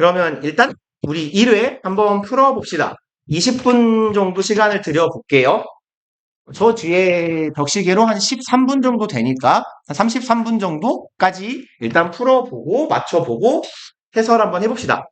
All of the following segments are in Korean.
그러면 일단 우리 1회 한번 풀어봅시다. 20분 정도 시간을 드려볼게요. 저 뒤에 벽시계로 한 13분 정도 되니까 한 33분 정도까지 일단 풀어보고 맞춰보고 해설 한번 해봅시다.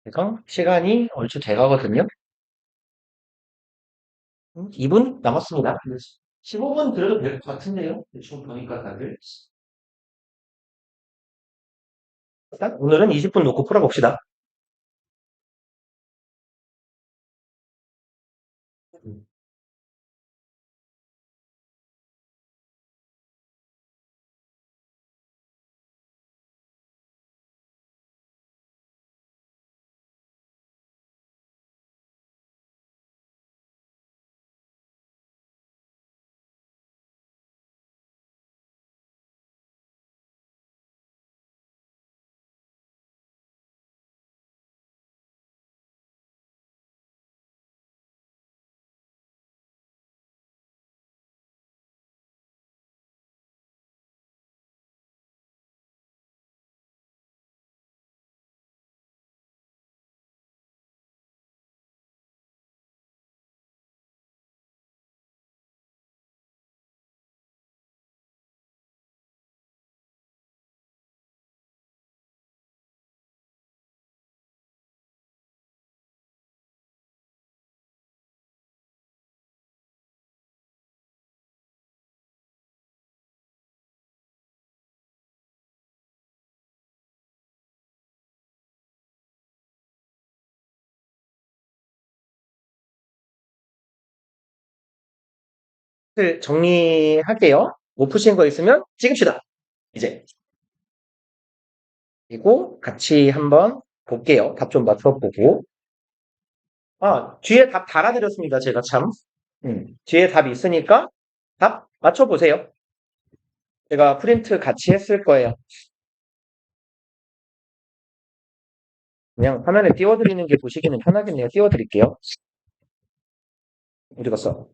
그래서 시간이 얼추 돼가거든요. 2분 남았습니다. 15분 그래도 될 것 같은데요. 대충 보니까 다들. 일단 오늘은 20분 놓고 풀어봅시다. 정리할게요. 못 푸신 거 있으면 찍읍시다. 이제. 그리고 같이 한번 볼게요. 답 좀 맞춰보고. 아, 뒤에 답 달아드렸습니다. 제가 참. 뒤에 답이 있으니까 답 맞춰보세요. 제가 프린트 같이 했을 거예요. 그냥 화면에 띄워드리는 게 보시기는 편하겠네요. 띄워드릴게요. 어디 갔어?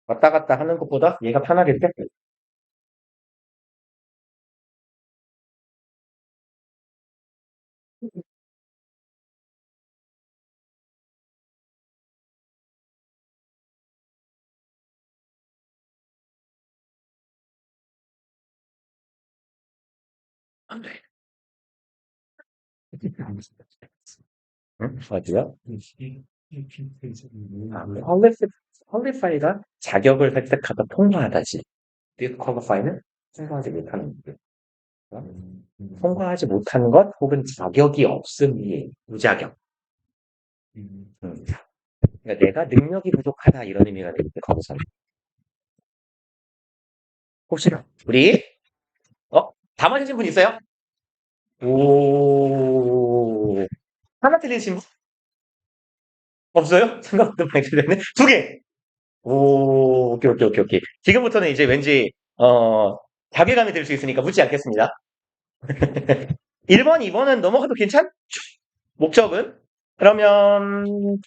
왔다 갔다 하는 것보다 얘가 편하겠대? 안 돼. 응? 어디야? 퀄리파이가 자격을 획득하다 통과하다지. 퀄리파이는 통과하지 못하는 것. 통과하지 못하는 것 혹은 자격이 없음이 무자격. 그러니까 내가 능력이 부족하다 이런 의미가 되는데 거기서 혹시 우리 다 맞으신 분 있어요? 오 하나 틀리신 분 없어요? 생각보다 많이 틀렸네. 두 개. 오 오케이 오케이 오케이 오케이. 지금부터는 이제 왠지 자괴감이 들 수 있으니까 묻지 않겠습니다. 1번, 2번은 넘어가도 괜찮? 목적은? 그러면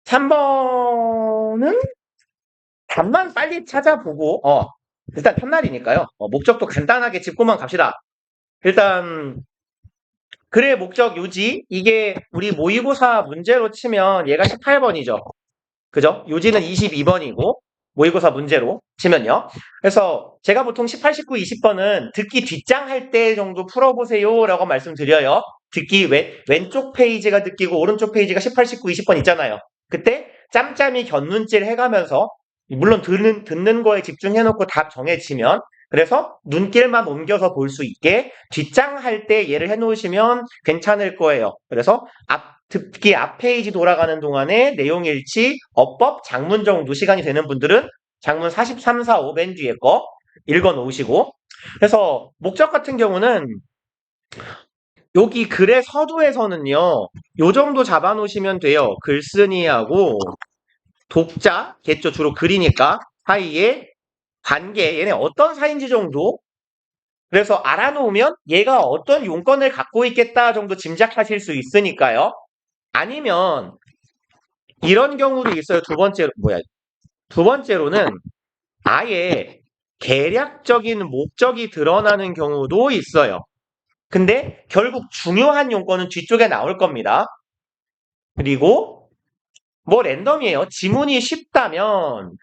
3번은 답만 빨리 찾아보고 일단 첫날이니까요. 목적도 간단하게 짚고만 갑시다. 일단 글의 목적 요지 이게 우리 모의고사 문제로 치면 얘가 18번이죠. 그죠? 요지는 22번이고 모의고사 문제로 치면요. 그래서 제가 보통 18, 19, 20번은 듣기 뒷장 할 때 정도 풀어보세요 라고 말씀드려요. 듣기 왼쪽 페이지가 듣기고 오른쪽 페이지가 18, 19, 20번 있잖아요. 그때 짬짬이 견눈질 해가면서 물론 듣는 거에 집중해놓고 답 정해지면 그래서 눈길만 옮겨서 볼 수 있게 뒷장 할 때 얘를 해놓으시면 괜찮을 거예요. 그래서 듣기 앞 페이지 돌아가는 동안에 내용 일치, 어법, 장문 정도 시간이 되는 분들은 장문 43, 4, 5 맨 뒤에 거 읽어 놓으시고 그래서 목적 같은 경우는 여기 글의 서두에서는요 요 정도 잡아 놓으시면 돼요. 글쓴이하고 독자겠죠. 주로 글이니까 사이에 관계 얘네 어떤 사이인지 정도 그래서 알아놓으면 얘가 어떤 용건을 갖고 있겠다 정도 짐작하실 수 있으니까요. 아니면 이런 경우도 있어요. 두 번째로는 아예 계략적인 목적이 드러나는 경우도 있어요. 근데 결국 중요한 용건은 뒤쪽에 나올 겁니다. 그리고 뭐 랜덤이에요. 지문이 쉽다면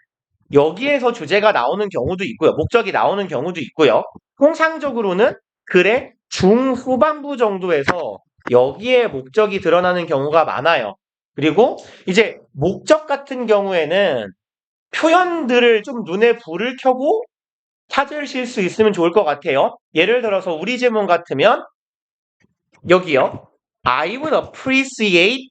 여기에서 주제가 나오는 경우도 있고요. 목적이 나오는 경우도 있고요. 통상적으로는 글의 중후반부 정도에서 여기에 목적이 드러나는 경우가 많아요. 그리고 이제 목적 같은 경우에는 표현들을 좀 눈에 불을 켜고 찾으실 수 있으면 좋을 것 같아요. 예를 들어서 우리 지문 같으면 여기요. I would appreciate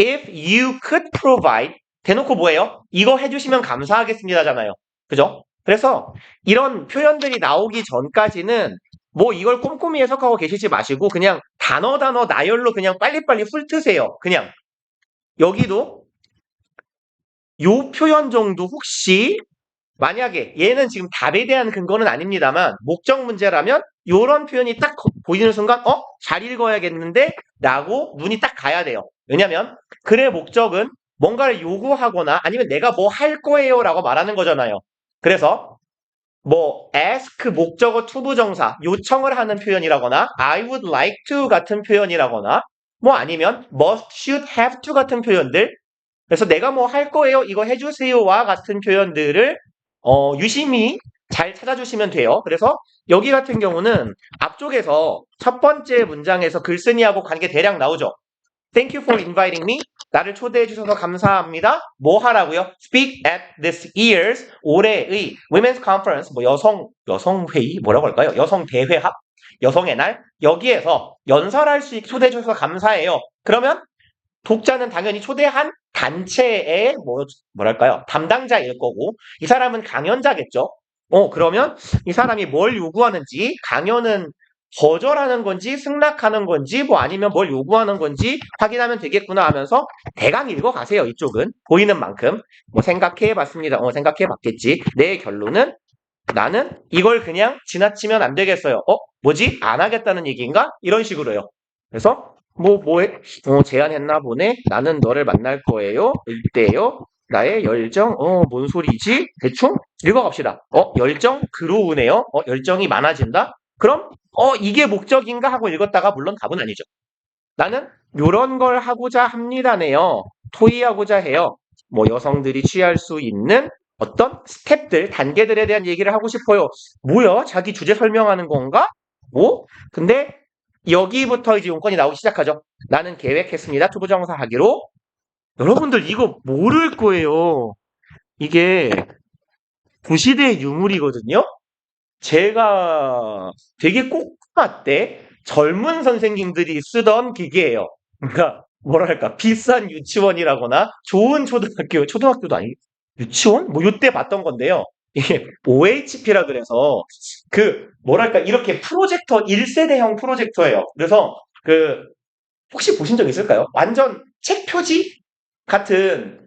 if you could provide 대놓고 뭐예요? 이거 해주시면 감사하겠습니다잖아요. 그죠? 그래서 이런 표현들이 나오기 전까지는 뭐 이걸 꼼꼼히 해석하고 계시지 마시고 그냥 단어 나열로 그냥 빨리빨리 훑으세요. 그냥 여기도 요 표현 정도 혹시 만약에 얘는 지금 답에 대한 근거는 아닙니다만 목적 문제라면 요런 표현이 딱 보이는 순간 잘 읽어야겠는데 라고 눈이 딱 가야 돼요. 왜냐면 글의 목적은 뭔가를 요구하거나 아니면 내가 뭐 할 거예요 라고 말하는 거잖아요. 그래서 뭐 ask 목적어 투부정사 요청을 하는 표현이라거나 I would like to 같은 표현이라거나 뭐 아니면 must, should, have to 같은 표현들 그래서 내가 뭐 할 거예요 이거 해주세요와 같은 표현들을 유심히 잘 찾아주시면 돼요. 그래서 여기 같은 경우는 앞쪽에서 첫 번째 문장에서 글쓴이하고 관계 대략 나오죠. Thank you for inviting me. 나를 초대해 주셔서 감사합니다. 뭐 하라고요? Speak at this year's 올해의 Women's Conference 뭐 여성 회의 뭐라고 할까요? 여성 대회합 여성의 날 여기에서 연설할 수 있게 초대해 주셔서 감사해요. 그러면 독자는 당연히 초대한 단체의 뭐랄까요? 담당자일 거고 이 사람은 강연자겠죠. 그러면 이 사람이 뭘 요구하는지 강연은 거절하는 건지 승낙하는 건지 뭐 아니면 뭘 요구하는 건지 확인하면 되겠구나 하면서 대강 읽어가세요. 이쪽은 보이는 만큼 뭐 생각해봤습니다. 생각해봤겠지. 내 결론은 나는 이걸 그냥 지나치면 안 되겠어요. 뭐지? 안 하겠다는 얘기인가? 이런 식으로요. 그래서 뭐해? 제안했나 보네. 나는 너를 만날 거예요. 일대요. 나의 열정. 뭔 소리지? 대충 읽어갑시다. 열정 그로우네요. 열정이 많아진다. 그럼 이게 목적인가 하고 읽었다가 물론 답은 아니죠. 나는 요런 걸 하고자 합니다네요. 토의하고자 해요. 뭐 여성들이 취할 수 있는 어떤 스텝들, 단계들에 대한 얘기를 하고 싶어요. 뭐야? 자기 주제 설명하는 건가? 뭐? 근데 여기부터 이제 용건이 나오기 시작하죠. 나는 계획했습니다. 투부정사 하기로. 여러분들 이거 모를 거예요. 이게 구시대의 유물이거든요. 제가 되게 꼬꼬마 때 젊은 선생님들이 쓰던 기계예요. 그러니까 뭐랄까 비싼 유치원이라거나 좋은 초등학교도 아니 유치원? 뭐 요때 봤던 건데요. 이게 OHP라 그래서 그 뭐랄까 이렇게 프로젝터 1세대형 프로젝터예요. 그래서 그 혹시 보신 적 있을까요? 완전 책 표지 같은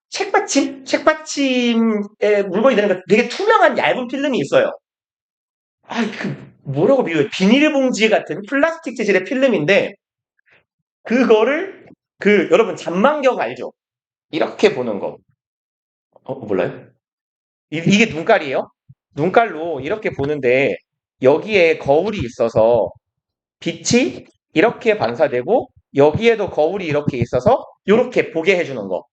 책받침에 물건이 되는 거 되게 투명한 얇은 필름이 있어요. 뭐라고 비교해? 비닐봉지 같은 플라스틱 재질의 필름인데, 그거를, 여러분, 잔망경 알죠? 이렇게 보는 거. 몰라요? 이게 눈깔이에요? 눈깔로 이렇게 보는데, 여기에 거울이 있어서, 빛이 이렇게 반사되고, 여기에도 거울이 이렇게 있어서, 이렇게 보게 해주는 거.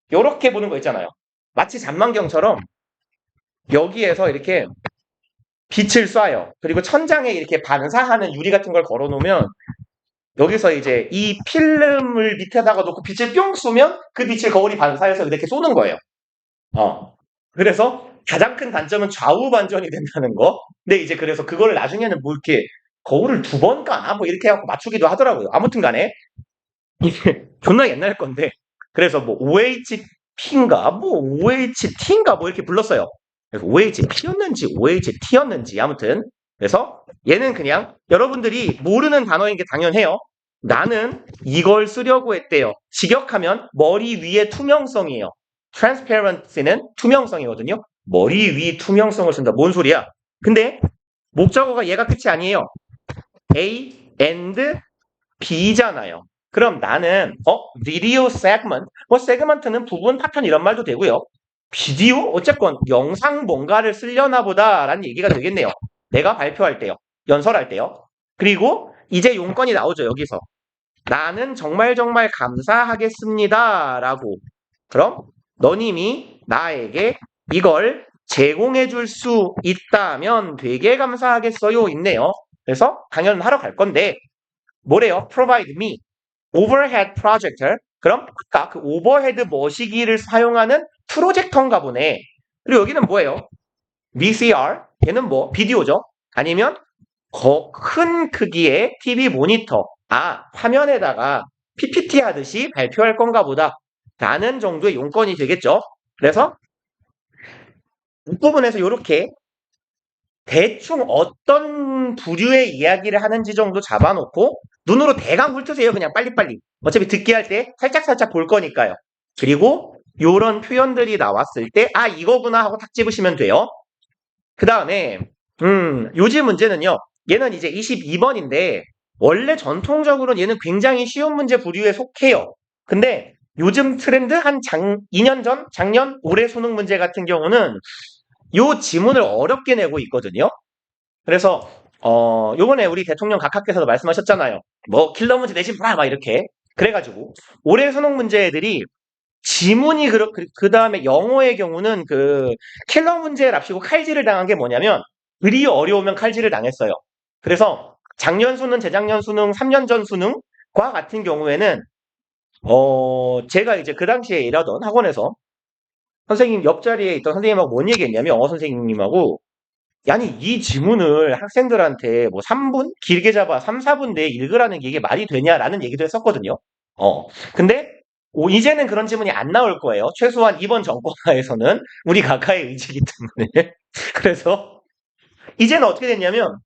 이렇게 보는 거 있잖아요. 마치 잔망경처럼, 여기에서 이렇게 빛을 쏴요. 그리고 천장에 이렇게 반사하는 유리 같은 걸 걸어 놓으면 여기서 이제 이 필름을 밑에다가 놓고 빛을 뿅 쏘면 그 빛을 거울이 반사해서 이렇게 쏘는 거예요. 그래서 가장 큰 단점은 좌우 반전이 된다는 거. 근데 이제 그래서 그거를 나중에는 뭐 이렇게 거울을 2번 까나? 뭐 이렇게 해갖고 맞추기도 하더라고요. 아무튼 간에 이게 존나 옛날 건데 그래서 뭐 OHP인가 뭐 OHT인가 뭐 이렇게 불렀어요. 그래서 OHP였는지 OHT였는지 아무튼 그래서 얘는 그냥 여러분들이 모르는 단어인 게 당연해요. 나는 이걸 쓰려고 했대요. 직역하면 머리 위에 투명성이에요. transparency는 투명성이거든요. 머리 위 투명성을 쓴다. 뭔 소리야? 근데 목적어가 얘가 끝이 아니에요. A and B잖아요. 그럼 나는 video segment 뭐 세그먼트는 부분 파편 이런 말도 되고요. 비디오 어쨌건 영상 뭔가를 쓰려나 보다라는 얘기가 되겠네요. 내가 발표할 때요. 연설할 때요. 그리고 이제 용건이 나오죠. 여기서. 나는 정말 감사하겠습니다. 라고. 그럼 너님이 나에게 이걸 제공해 줄 수 있다면 되게 감사하겠어요. 있네요. 그래서 강연을 하러 갈 건데 뭐래요? Provide me overhead projector. 그럼 아까 그 오버헤드 머시기를 사용하는 프로젝터인가 보네. 그리고 여기는 뭐예요? VCR. 얘는 뭐 비디오죠. 아니면 큰 크기의 TV 모니터. 화면에다가 PPT 하듯이 발표할 건가 보다. 라는 정도의 용건이 되겠죠. 그래서 윗부분에서 이렇게 대충 어떤 부류의 이야기를 하는지 정도 잡아놓고 눈으로 대강 훑으세요. 그냥 빨리빨리. 어차피 듣기 할 때 살짝살짝 볼 거니까요. 그리고 요런 표현들이 나왔을 때 이거구나 하고 탁 집으시면 돼요. 그 다음에 요지 문제는요. 얘는 이제 22번인데 원래 전통적으로는 얘는 굉장히 쉬운 문제 부류에 속해요. 근데 요즘 트렌드 한 2년 전, 작년, 올해 수능 문제 같은 경우는 요 지문을 어렵게 내고 있거든요. 그래서 요번에 우리 대통령 각하께서도 말씀하셨잖아요. 뭐 킬러 문제 내신 분아 막 이렇게. 그래가지고 올해 수능 문제들이 지문이 그 다음에 영어의 경우는 그 킬러 문제랍시고 칼질을 당한 게 뭐냐면 글이 어려우면 칼질을 당했어요. 그래서 작년 수능, 재작년 수능, 3년 전 수능과 같은 경우에는 제가 이제 그 당시에 일하던 학원에서 선생님 옆자리에 있던 선생님하고 뭔 얘기했냐면 영어 선생님하고 아니 이 지문을 학생들한테 뭐 3분? 길게 잡아 3, 4분 내에 읽으라는 게 이게 말이 되냐라는 얘기도 했었거든요. 근데 이제는 그런 지문이 안 나올 거예요. 최소한 이번 정권하에서는 우리 각하의 의지이기 때문에. 그래서 이제는 어떻게 됐냐면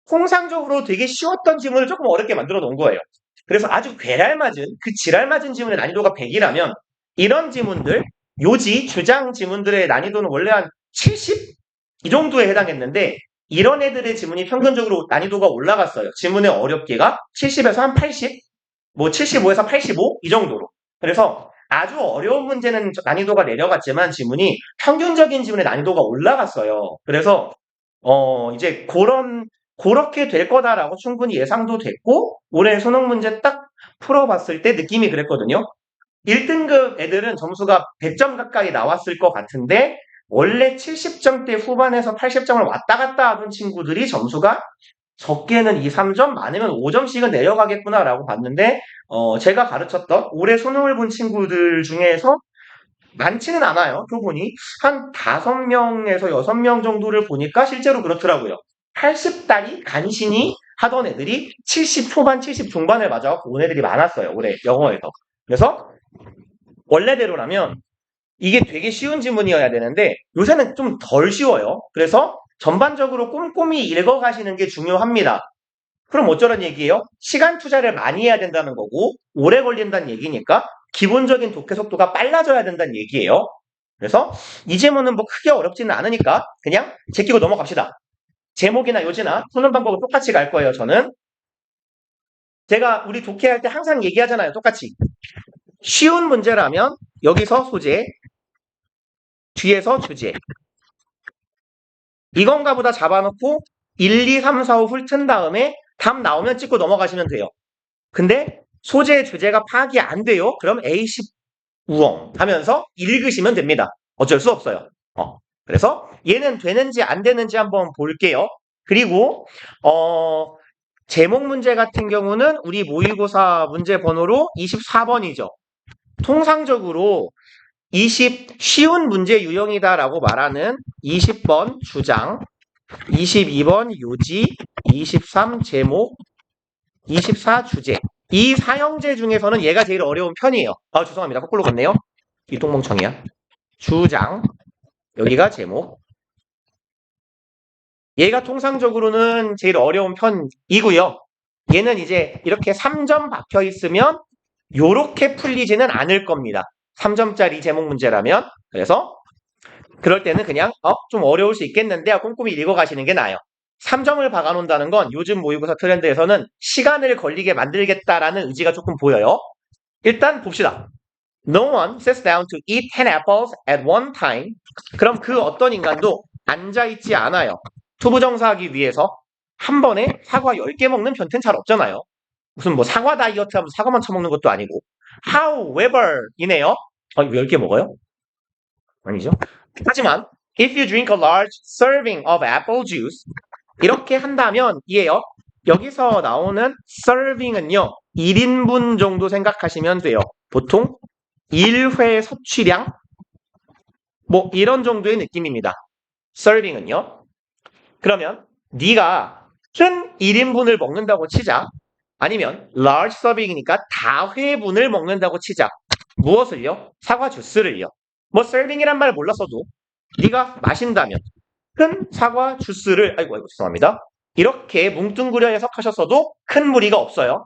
통상적으로 되게 쉬웠던 지문을 조금 어렵게 만들어 놓은 거예요. 그래서 아주 괴랄맞은 그 지랄맞은 지문의 난이도가 100이라면 이런 지문들 요지 주장 지문들의 난이도는 원래 한 70? 이 정도에 해당했는데 이런 애들의 지문이 평균적으로 난이도가 올라갔어요. 지문의 어렵기가 70에서 한 80? 뭐 75에서 85? 이 정도로. 그래서 아주 어려운 문제는 난이도가 내려갔지만 지문이 평균적인 지문의 난이도가 올라갔어요. 그래서 이제 그렇게 될 거다라고 충분히 예상도 됐고 올해 수능 문제 딱 풀어봤을 때 느낌이 그랬거든요. 1등급 애들은 점수가 100점 가까이 나왔을 것 같은데 원래 70점대 후반에서 80점을 왔다 갔다 하던 친구들이 점수가 적게는 2, 3점, 많으면 5점씩은 내려가겠구나라고 봤는데 제가 가르쳤던 올해 수능을 본 친구들 중에서 많지는 않아요. 표본이 한 5명에서 6명 정도를 보니까 실제로 그렇더라고요. 80달이 간신히 하던 애들이 70 초반, 70 중반을 맞아갖고 온 애들이 많았어요. 올해 영어에서. 그래서 원래대로라면 이게 되게 쉬운 지문이어야 되는데 요새는 좀 덜 쉬워요. 그래서 전반적으로 꼼꼼히 읽어가시는 게 중요합니다. 그럼 어쩌란 얘기예요? 시간 투자를 많이 해야 된다는 거고 오래 걸린다는 얘기니까 기본적인 독해 속도가 빨라져야 된다는 얘기예요. 그래서 이 지문은 뭐 크게 어렵지는 않으니까 그냥 제끼고 넘어갑시다. 제목이나 요지나 푸는 방법은 똑같이 갈 거예요. 저는 제가 우리 독해할 때 항상 얘기하잖아요. 똑같이 쉬운 문제라면 여기서 소재, 뒤에서 주제. 이건가 보다 잡아놓고 1, 2, 3, 4, 5 훑은 다음에 답 나오면 찍고 넘어가시면 돼요. 근데 소재, 주제가 파악이 안 돼요? 그럼 A10 우엉 하면서 읽으시면 됩니다. 어쩔 수 없어요. 그래서 얘는 되는지 안 되는지 한번 볼게요. 그리고 제목 문제 같은 경우는 우리 모의고사 문제 번호로 24번이죠. 통상적으로 쉬운 문제 유형이다라고 말하는 20번 주장, 22번 요지, 23 제목, 24 주제. 이 사형제 중에서는 얘가 제일 어려운 편이에요. 죄송합니다. 거꾸로 갔네요. 이 똥멍청이야. 주장, 여기가 제목. 얘가 통상적으로는 제일 어려운 편이고요. 얘는 이제 이렇게 3점 박혀 있으면 요렇게 풀리지는 않을 겁니다. 3점짜리 제목 문제라면. 그래서 그럴 때는 그냥 좀 어려울 수 있겠는데 꼼꼼히 읽어가시는 게 나아요. 3점을 박아놓는다는 건 요즘 모의고사 트렌드에서는 시간을 걸리게 만들겠다라는 의지가 조금 보여요. 일단 봅시다. No one sits down to eat 10 apples at one time. 그럼 그 어떤 인간도 앉아있지 않아요. 투부정사하기 위해서 한 번에 사과 10개 먹는 변태는 잘 없잖아요. 무슨 뭐 사과 다이어트 하면 사과만 처먹는 것도 아니고. However 이네요. 10개 먹어요? 아니죠. 하지만 if you drink a large serving of apple juice 이렇게 한다면 이에요. 여기서 나오는 serving은요. 1인분 정도 생각하시면 돼요. 보통 1회 섭취량 뭐 이런 정도의 느낌입니다. serving은요. 그러면 네가 큰 1인분을 먹는다고 치자. 아니면 large serving이니까 다회분을 먹는다고 치자. 무엇을요? 사과 주스를요. 뭐 serving이란 말 몰랐어도 네가 마신다면 큰 사과 주스를 아이고 죄송합니다. 이렇게 뭉뚱그려 해석하셨어도 큰 무리가 없어요.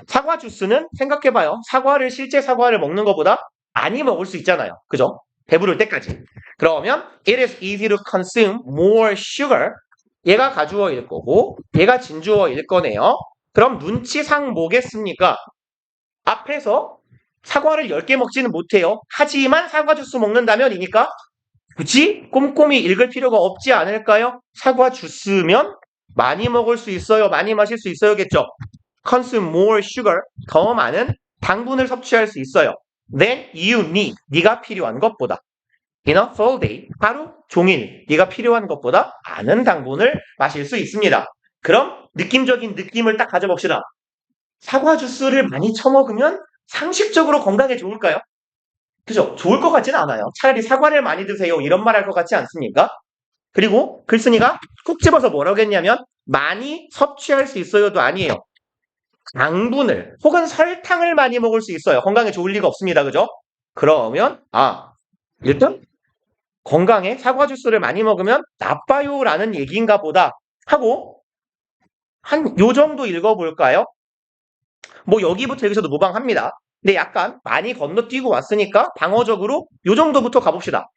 사과 주스는 생각해봐요. 사과를 실제 사과를 먹는 것보다 많이 먹을 수 있잖아요. 그죠? 배부를 때까지. 그러면 it is easy to consume more sugar. 얘가 가주어일 거고 얘가 진주어일 거네요. 그럼 눈치상 뭐겠습니까? 앞에서 사과를 10개 먹지는 못해요. 하지만 사과 주스 먹는다면이니까 굳이 꼼꼼히 읽을 필요가 없지 않을까요? 사과 주스면 많이 먹을 수 있어요. 많이 마실 수 있어요겠죠. Consume more sugar. 더 많은 당분을 섭취할 수 있어요. Than you need. 네가 필요한 것보다. In a full day. 하루 종일 네가 필요한 것보다 많은 당분을 마실 수 있습니다. 그럼 느낌적인 느낌을 딱 가져봅시다. 사과 주스를 많이 처먹으면 상식적으로 건강에 좋을까요? 그죠? 좋을 것 같지는 않아요. 차라리 사과를 많이 드세요. 이런 말 할 것 같지 않습니까? 그리고 글쓴이가 콕 집어서 뭐라고 했냐면 많이 섭취할 수 있어요도 아니에요. 당분을 혹은 설탕을 많이 먹을 수 있어요. 건강에 좋을 리가 없습니다. 그죠? 그러면 일단 건강에 사과 주스를 많이 먹으면 나빠요라는 얘기인가 보다 하고 한 요 정도 읽어볼까요? 뭐 여기부터 여기서도 무방합니다. 근데 약간 많이 건너뛰고 왔으니까 방어적으로 요 정도부터 가봅시다.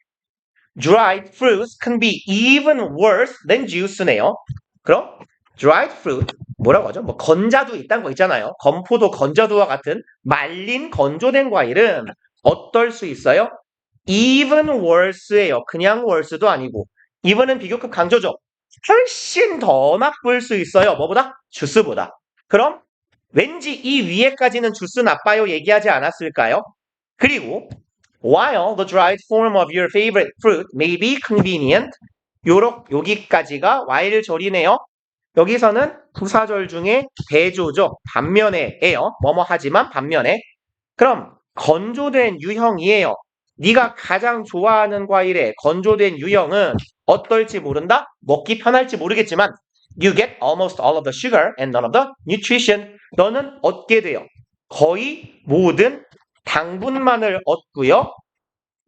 Dried fruits can be even worse than juice네요. 그럼 dried fruit 뭐라고 하죠? 뭐 건자두 있다는 거 있잖아요. 건포도 건자두와 같은 말린 건조된 과일은 어떨 수 있어요? even worse예요. 그냥 worse도 아니고 even은 비교급 강조죠. 훨씬 더 나쁠 수 있어요. 뭐보다? 주스보다. 그럼 왠지 이 위에까지는 주스 나빠요 얘기하지 않았을까요? 그리고 while the dried form of your favorite fruit may be convenient 여기까지가 while절이네요. 여기서는 부사절 중에 대조죠. 반면에예요. 뭐뭐 하지만 반면에. 그럼 건조된 유형이에요. 네가 가장 좋아하는 과일의 건조된 유형은 어떨지 모른다? 먹기 편할지 모르겠지만 You get almost all of the sugar and none of the nutrition. 너는 얻게 돼요. 거의 모든 당분만을 얻고요.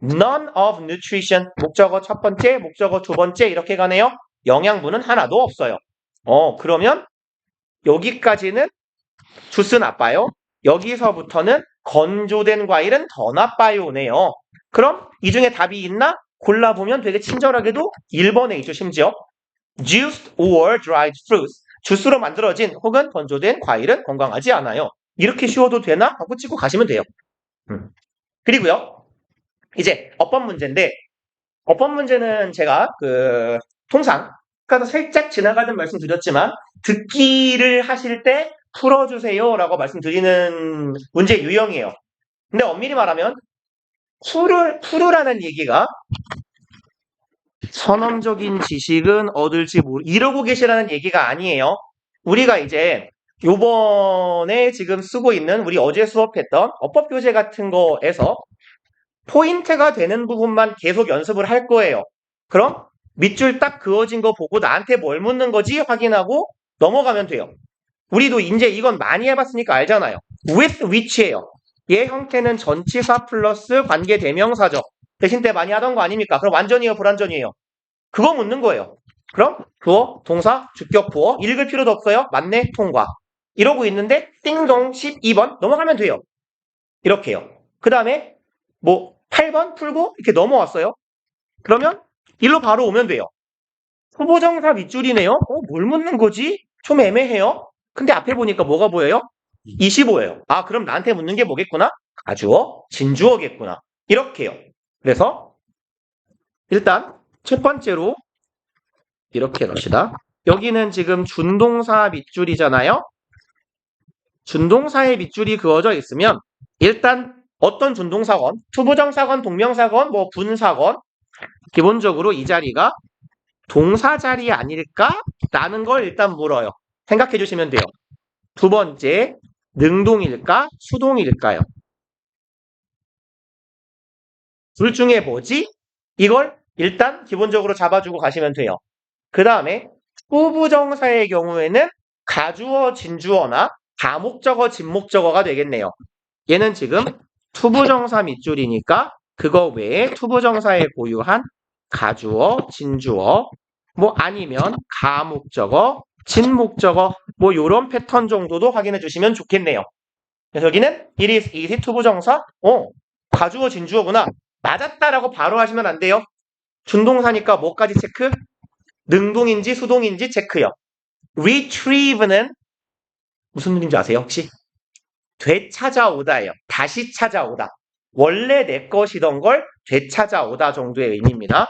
None of nutrition. 목적어 첫 번째, 목적어 두 번째 이렇게 가네요. 영양분은 하나도 없어요. 그러면 여기까지는 주스 나빠요. 여기서부터는 건조된 과일은 더 나빠요네요. 그럼 이 중에 답이 있나? 골라보면 되게 친절하게도 1번에 있죠. 심지어 juiced or dried fruits. 주스로 만들어진 혹은 건조된 과일은 건강하지 않아요. 이렇게 쉬워도 되나? 하고 찍고 가시면 돼요. 그리고요. 이제 어법 문제인데 어법 문제는 제가 통상 아까도 살짝 지나가던 말씀드렸지만 듣기를 하실 때 풀어주세요 라고 말씀드리는 문제 유형이에요. 근데 엄밀히 말하면 풀으라는 얘기가 선언적인 지식은 얻을지 이러고 계시라는 얘기가 아니에요. 우리가 이제 요번에 지금 쓰고 있는 우리 어제 수업했던 어법교재 같은 거에서 포인트가 되는 부분만 계속 연습을 할 거예요. 그럼 밑줄 딱 그어진 거 보고 나한테 뭘 묻는 거지 확인하고 넘어가면 돼요. 우리도 이제 이건 많이 해봤으니까 알잖아요. with which예요. 얘 형태는 전치사 플러스 관계대명사죠. 대신 때 많이 하던 거 아닙니까? 그럼 완전이에요, 불완전이에요? 그거 묻는 거예요. 그럼 주어, 동사, 주격, 보어 읽을 필요도 없어요. 맞네, 통과. 이러고 있는데 띵동 12번 넘어가면 돼요. 이렇게요. 그 다음에 뭐 8번 풀고 이렇게 넘어왔어요. 그러면 일로 바로 오면 돼요. 후보정사 밑줄이네요. 뭘 묻는 거지? 좀 애매해요. 근데 앞에 보니까 뭐가 보여요? 25예요. 그럼 나한테 묻는 게 뭐겠구나? 가주어, 진주어겠구나. 이렇게요. 그래서 일단 첫 번째로 이렇게 넣읍시다. 여기는 지금 준동사 밑줄이잖아요. 준동사의 밑줄이 그어져 있으면 일단 어떤 준동사건, 투부정사건, 동명사건, 뭐 분사건 기본적으로 이 자리가 동사 자리 아닐까? 라는 걸 일단 물어요. 생각해 주시면 돼요. 두 번째, 능동일까? 수동일까요? 둘 중에 뭐지? 이걸 일단 기본적으로 잡아주고 가시면 돼요. 그 다음에 후부정사의 경우에는 가주어, 진주어나 다목적어, 진목적어가 되겠네요. 얘는 지금 투부정사 밑줄이니까 그거 외에 투부정사에 보유한 가주어, 진주어, 뭐 아니면 가목적어, 진목적어, 뭐 요런 패턴 정도도 확인해 주시면 좋겠네요. 그래서 여기는 it is easy 투부정사, 가주어, 진주어구나. 맞았다라고 바로 하시면 안 돼요. 준동사니까 뭐까지 체크? 능동인지 수동인지 체크요. retrieve는 무슨 일인지 아세요, 혹시? 되찾아오다예요. 다시 찾아오다. 원래 내 것이던 걸 되찾아오다 정도의 의미입니다.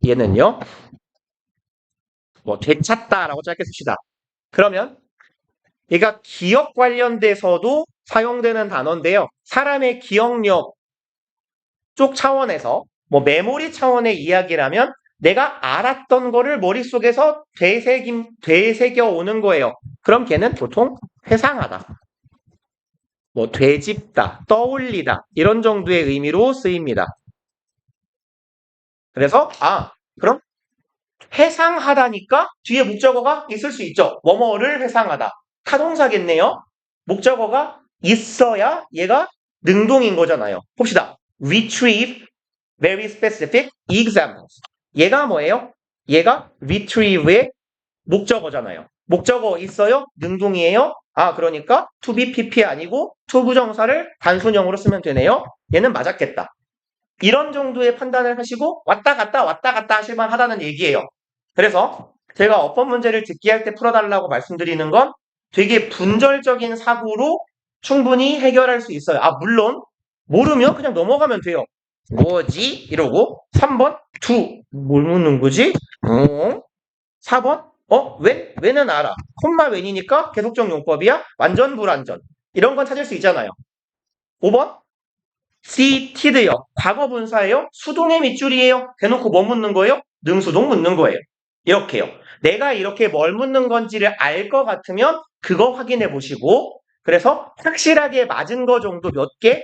얘는요, 뭐 되찾다라고 짧게 씁시다. 그러면 얘가 기억 관련돼서도 사용되는 단어인데요. 사람의 기억력 쪽 차원에서 뭐 메모리 차원의 이야기라면 내가 알았던 거를 머릿속에서 되새겨 오는 거예요. 그럼 걔는 보통 회상하다, 뭐 되짚다, 떠올리다 이런 정도의 의미로 쓰입니다. 그래서 그럼 회상하다니까 뒤에 목적어가 있을 수 있죠. 뭐뭐를 회상하다. 타동사겠네요. 목적어가 있어야 얘가 능동인 거잖아요. 봅시다. retrieve very specific examples. 얘가 뭐예요? 얘가 retrieve의 목적어잖아요. 목적어 있어요? 능동이에요? 그러니까 to be pp 아니고 to 부정사를 단순형으로 쓰면 되네요. 얘는 맞았겠다. 이런 정도의 판단을 하시고 왔다 갔다 하실만 하다는 얘기예요. 그래서 제가 어법 문제를 듣기 할 때 풀어달라고 말씀드리는 건 되게 분절적인 사고로 충분히 해결할 수 있어요. 물론 모르면 그냥 넘어가면 돼요. 뭐지? 이러고 3번 뭘 묻는 거지? 4번 왜는 알아. 콤마 웬이니까 계속적 용법이야. 완전 불완전. 이런 건 찾을 수 있잖아요. 5번 seated요. 과거 분사예요. 수동의 밑줄이에요. 대놓고 뭐 묻는 거예요? 능수동 묻는 거예요. 이렇게요. 내가 이렇게 뭘 묻는 건지를 알 것 같으면 그거 확인해 보시고 그래서 확실하게 맞은 거 정도 몇 개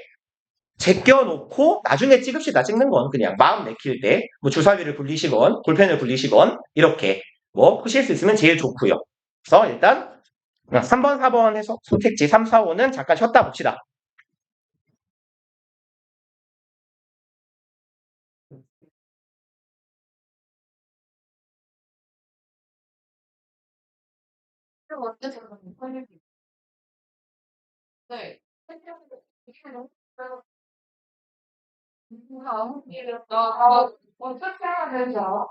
제껴놓고 나중에 찍읍시다. 찍는 건 그냥 마음 내킬 때 뭐 주사위를 굴리시건 볼펜을 굴리시건 이렇게 뭐 푸실 수 있으면 제일 좋고요. 그래서 일단 3번, 4번 해서 선택지 3, 4, 5는 잠깐 쉬었다 봅시다. 그럼 어떻게 하는 네. 어떻게 해야 되는지 알아?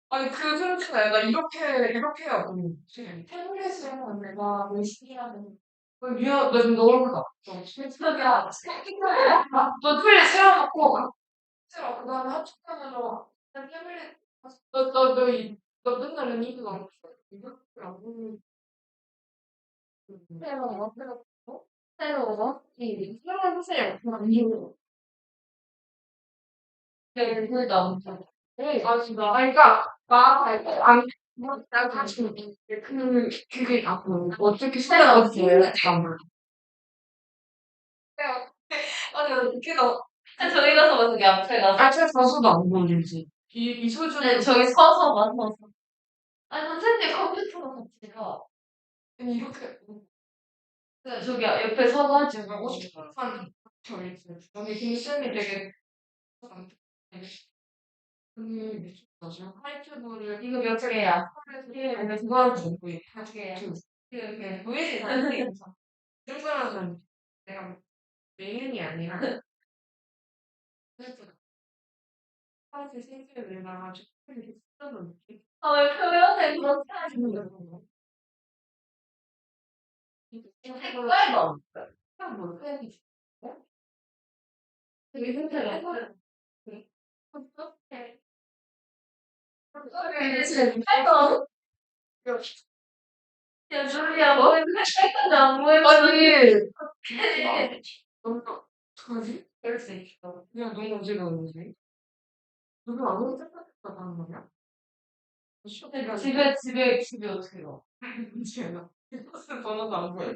아니 그 소리가 내가 이렇게 해야 태블릿으로 내가 의식이라는 미안 너 너무 좀 실수야 너 틀에 세워놓고 싫어 그 다음에 합숙하면서 태블릿 너 맨날 이거 안 이렇게 안 새로워 이 새로운 선생님 아니고 네, 둘다 엄청. 네, 진짜. 그러니까, 말할 때, 나 다시, 그게 나고, 어떻게 생각하지? 안 몰라. 아니, 웃기다. 저희가서 만약에 앞에 가서. 앞에 가서도 안 보이지. 이 소주는. 네, 저기 서서 만나서. 아니, 선생님 컴퓨터랑 같이 가. 아니, 이렇게. 네, 저기 옆에 서서 하지. 50분 저기, 여기 김쌤이 되게. 미쳤다죠. 하이튜브를 이거 몇 개야? 이거 두 번 정도 한 개야. 이렇게 보이지 않으면서 친구랑은 내가 메인이 아니라 그래서 사실 생기를 나가지고 이렇게 쓰는 느낌. 왜 표현을 그렇게 하시는 거예요? 색깔도 없어요. 그냥 뭘 표현이 있어요? 되게 생각을 해보는 어떻게 색깔도 야, 줄리아, 뭐, 색깔도 안 보여. 아니, 너무, 어떡하지? 이럴 수 있어. 그냥 너무 어지러운데. 누구 아무리 생각했다고 하는 거냐? 집에 어떻게 가? 제가 버스 번호도 안 보여.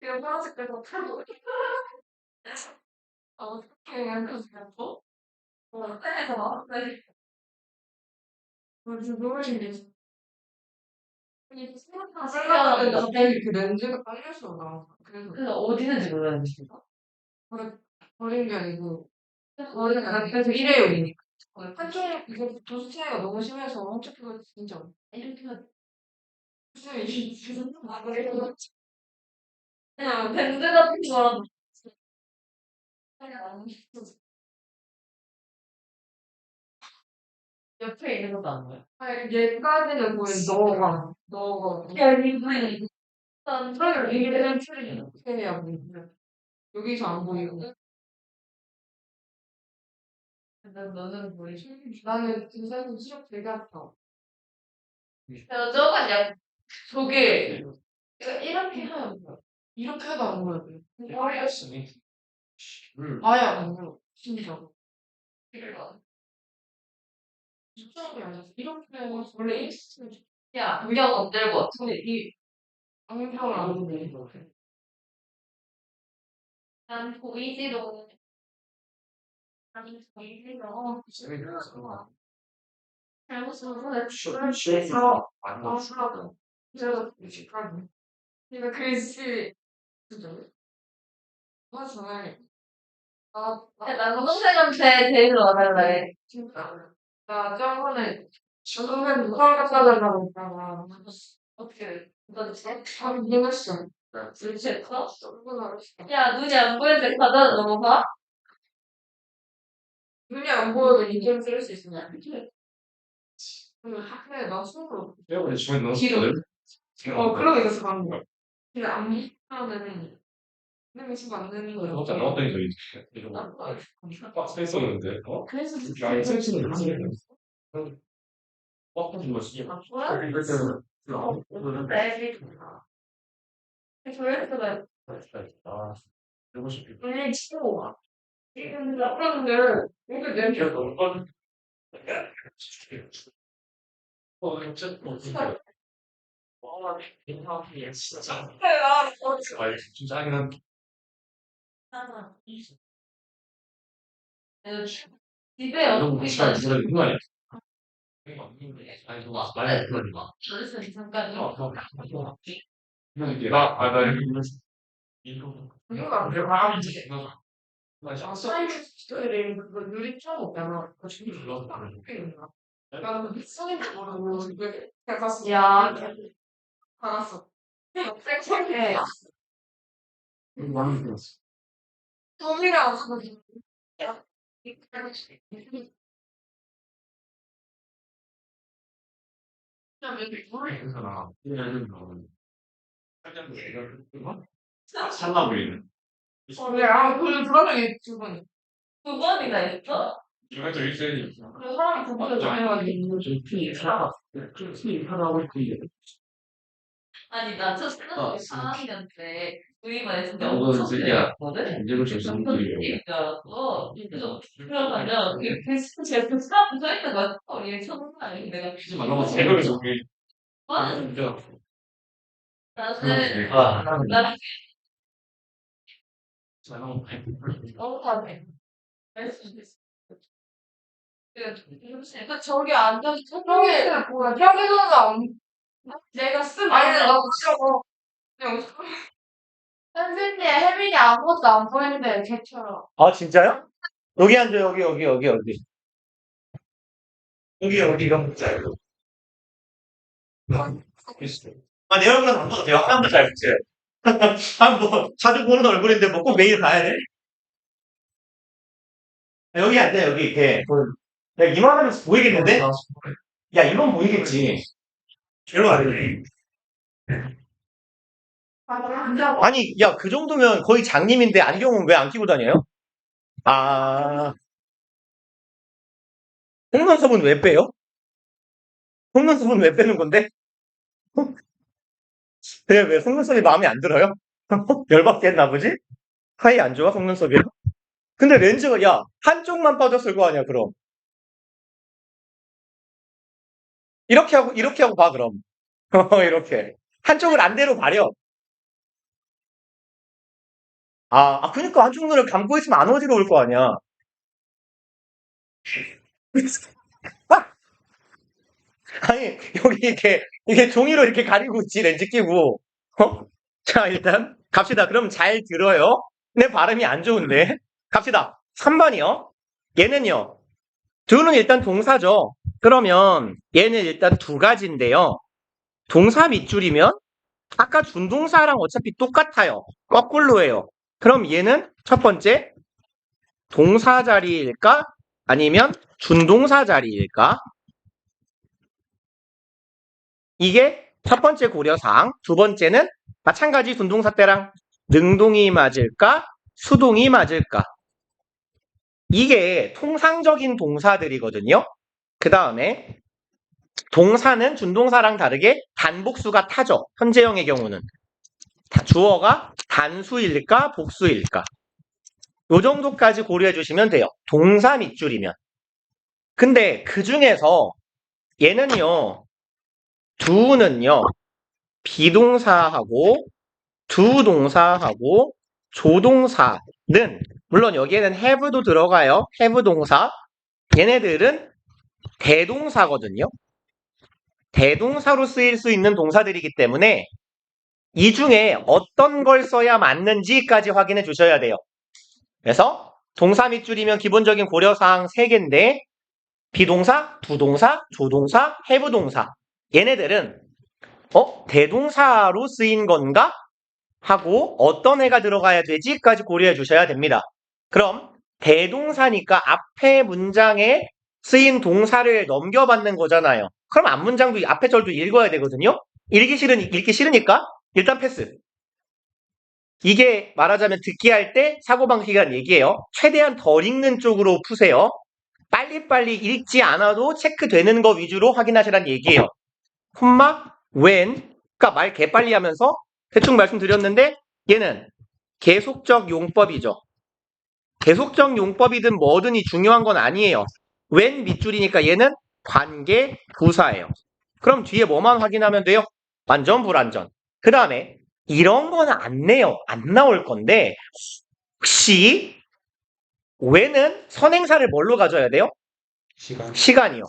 그냥 파란색 빼고 타고. 어떻게 그냥 그래서 또? 해서 네. 너무 신기해. 아니 생각하면 갑자기 그 렌즈가 빨려서 나와. 그래서 어디는지 몰랐는데. 버린 게 아니고 버린 게 아니라 그래서 일회용이니까. 한쪽 이거 도수 차이가 너무 심해서 한쪽도 진짜 이렇게 무슨 이게 그냥 밴드 같은 거라도 그냥 안 옆에 있는 것도 안 보여. 아니 얘까지는 보여. 너가 야 이거는 일단 트랙을 이기는 트랙이 어떻게 해야 보이냐. 여기서 안 보이고. 근데 너는 보이지? 나는 등산은 시력 되게 아파. 그래서 저건 약 저게 이렇게 하면 보여. 이렇게 해도 안 보여. 아예 안 보여. 진짜. 수정이 아니라 이렇게 원래 일시는 야 물량 안 들고 근데 이 안경을 안 들고 난 보이지도 아니 보이지도 잘못 쓰면 그래서 제가 제가 글씨 그죠? 전에 나 동생한테 데리러 와달래. 진짜. 나 저번에 저번에 누가 갖다 달라고 했다가 어떻게 너지? 잘 이해했어. 둘째 했어? 야 눈이 안 보이는데 가다 넘어가? 눈이 안 보여도 인증 쓸 수 있으냐? 그리고 학교에 나 수업을 때문에 주변 너무 길어. 지금 그러고 있어서 가는 거야. 근데 안 하면은 내가 지금 안 되는 거야. 어떤 나왔더니 저희 이거 박스 했었는데 그래서 야 이슬치는 하시는 빡하지 마시지 아, 뭐야? 조회수가 아 이러고 싶이 눈이 치고 지금 그런데 이게 냄새 너무 뻔 진짜 인상이 진짜 나 아 진짜 하긴 한 집에 너무 어떻게 진짜 가지? 이거 아니야 아니 너무 많이 그러니까 그래서 잠깐 나 여기 이거 이거 안 돼. 마음이지 나 사이즈 스토리를 그 유리 처음 없잖아. 그 준비 불러서 나는 사이즈 모르고 이게 약간 야 알았어. 섹시해. 많이 들었어 톰이랑 그래서 이래는 거는 살짝 이거 살라 보이는 그 불안하게 두 번. 두 번이나 했어? 중간에 있어야지 그 사람이 두 번을 당해가지고. 피 하나고 있고 아니 나 쳤어. 사람한테 구이만 했는데 이거 엄청 진짜 세거든. 이제로 정신 들이려고 그래서 그러면 그 제가 그 사람 서 있는 거야. 얘 쳐놓은 거 아니야? 내가 하지 말라고 제거를 정해 진짜 나는 하나는 나는 너무 너무 다네. 그러니까 저기 앉아서 저기 뭐야? 여기서는 안 내가 쓴 아니 나도 싫어. 그냥 선생님 혜민이 아무것도 안 보이는데 걔처럼. 아, 진짜요? 여기 앉아, 여기. 여기가 문자예요. 아, 내 얼굴은 안 봐도 돼요. 한번 잘 보세요. 한번 자주 보는 얼굴인데 뭐 꼭 매일 봐야 돼? 여기 앉아, 여기 이렇게. 야, 이만하면 보이겠는데? 야, 이건 보이겠지. 일로 와. 아니, 야, 그 정도면 거의 장님인데 안경은 왜 안 끼고 다녀요? 아, 속눈썹은 왜 빼요? 속눈썹은 왜 빼는 건데? 그래, 왜 속눈썹이 마음에 안 들어요? 열받겠나 보지? 사이 안 좋아, 속눈썹이요? 근데 렌즈가, 야, 한쪽만 빠졌을 거 아니야, 그럼. 이렇게 하고 봐, 그럼. 이렇게. 한쪽을 안대로 가려. 그니까 한쪽 눈을 감고 있으면 안 어지러울 거 아니야. 아니, 여기 이게 종이로 이렇게 가리고 있지, 렌즈 끼고. 자, 일단, 갑시다. 그럼 잘 들어요. 내 발음이 안 좋은데. 갑시다. 3번이요. 얘는요, 두는 일단 동사죠. 그러면 얘는 일단 두 가지인데요. 동사 밑줄이면 아까 준동사랑 어차피 똑같아요. 거꾸로 해요. 그럼 얘는 첫 번째 동사 자리일까? 아니면 준동사 자리일까? 이게 첫 번째 고려사항. 두 번째는 마찬가지 준동사 때랑 능동이 맞을까? 수동이 맞을까? 이게 통상적인 동사들이거든요. 그 다음에 동사는 준동사랑 다르게 단복수가 타죠. 현재형의 경우는. 주어가 단수일까? 복수일까? 요 정도까지 고려해 주시면 돼요. 동사 밑줄이면. 근데 그 중에서 얘는요, 두는요, 비동사하고 두동사하고 조동사는 물론 여기에는 have도 들어가요. have 동사. 얘네들은 대동사거든요. 대동사로 쓰일 수 있는 동사들이기 때문에 이 중에 어떤 걸 써야 맞는지까지 확인해 주셔야 돼요. 그래서 동사 밑줄이면 기본적인 고려사항 3개인데 비동사, 부동사, 조동사, have 동사. 얘네들은 대동사로 쓰인 건가? 하고 어떤 애가 들어가야 되지까지 고려해 주셔야 됩니다. 그럼 대동사니까 앞에 문장에 쓰인 동사를 넘겨받는 거잖아요. 그럼 앞문장도 앞에 절도 읽어야 되거든요. 읽기 싫으니까 일단 패스. 이게 말하자면 듣기 할 때 사고방식이란 얘기예요. 최대한 덜 읽는 쪽으로 푸세요. 빨리빨리 읽지 않아도 체크되는 거 위주로 확인하시란 얘기예요. when, 그러니까 말 개빨리 하면서 대충 말씀드렸는데 얘는 계속적 용법이죠. 계속적 용법이든 뭐든이 중요한 건 아니에요. when 밑줄이니까 얘는 관계 부사예요. 그럼 뒤에 뭐만 확인하면 돼요? 완전 불완전. 그 다음에 이런 거는 안 내요. 안 나올 건데 혹시 when은 선행사를 뭘로 가져야 돼요? 시간이요.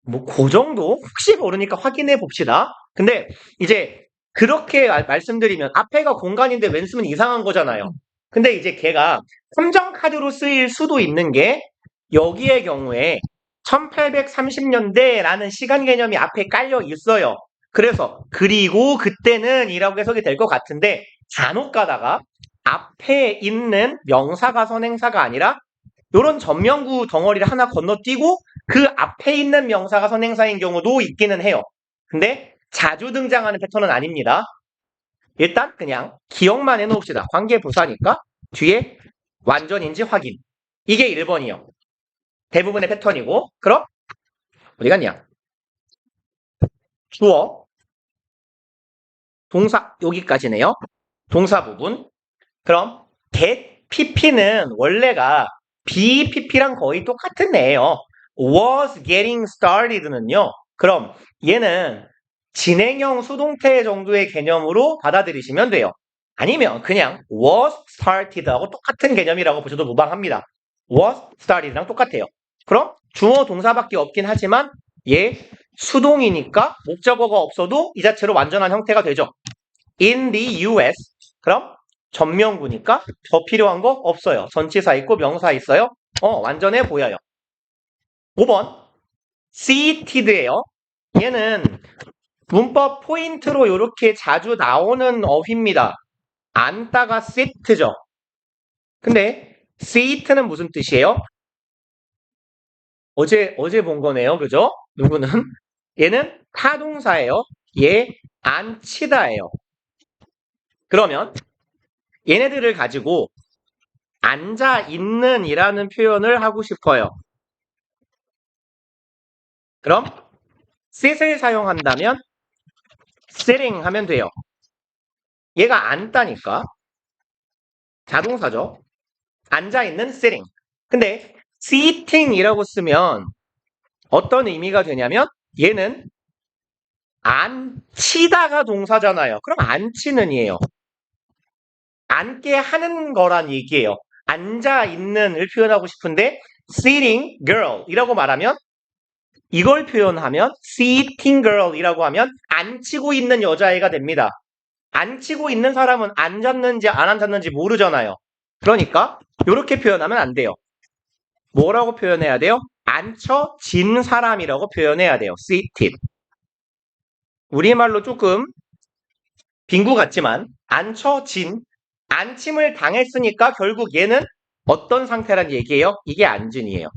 뭐 그 정도 혹시 모르니까 확인해 봅시다. 근데 이제 그렇게 말씀드리면 앞에가 공간인데 when 쓰면 이상한 거잖아요. 근데 이제 걔가 함정 카드로 쓰일 수도 있는 게 여기의 경우에 1830년대라는 시간 개념이 앞에 깔려 있어요. 그래서 그리고 그때는 이라고 해석이 될 것 같은데 간혹 가다가 앞에 있는 명사가 선행사가 아니라 이런 전명구 덩어리를 하나 건너뛰고 그 앞에 있는 명사가 선행사인 경우도 있기는 해요. 근데 자주 등장하는 패턴은 아닙니다. 일단 그냥 기억만 해놓읍시다. 관계부사니까 뒤에 완전인지 확인. 이게 1번이요. 대부분의 패턴이고 그럼 어디 갔냐? 주어 동사 여기까지네요. 동사 부분. 그럼 get pp는 원래가 be pp랑 거의 똑같은 애예요. was getting started는요. 그럼 얘는 진행형 수동태 정도의 개념으로 받아들이시면 돼요. 아니면 그냥 was started하고 똑같은 개념이라고 보셔도 무방합니다. was started랑 똑같아요. 그럼 주어 동사밖에 없긴 하지만 얘 수동이니까 목적어가 없어도 이 자체로 완전한 형태가 되죠. in the US. 그럼 전명구니까 더 필요한 거 없어요. 전치사 있고 명사 있어요. 완전해 보여요. 5번 seated예요. 얘는 문법 포인트로 이렇게 자주 나오는 어휘입니다. 앉다가 sit죠. 근데 seat는 무슨 뜻이에요? 어제 본 거네요. 그죠? 누구는? 얘는 타동사예요. 얘 앉히다예요. 그러면 얘네들을 가지고 앉아 있는 이라는 표현을 하고 싶어요. 그럼 sit을 사용한다면 sitting 하면 돼요. 얘가 앉다니까 자동사죠. 앉아있는 sitting. 근데 sitting이라고 쓰면 어떤 의미가 되냐면 얘는 앉히다가 동사잖아요. 그럼 앉히는 이에요. 앉게 하는 거란 얘기예요. 앉아 있는을 표현하고 싶은데 sitting girl 이라고 말하면 이걸 표현하면 sitting girl 이라고 하면 앉히고 있는 여자애가 됩니다. 앉히고 있는 사람은 앉았는지 안 앉았는지 모르잖아요. 그러니까 이렇게 표현하면 안 돼요. 뭐라고 표현해야 돼요? 앉혀진 사람이라고 표현해야 돼요. seated. 우리말로 조금 빙구 같지만 앉혀진, 앉힘을 당했으니까 결국 얘는 어떤 상태란 얘기예요? 이게 앉은이에요.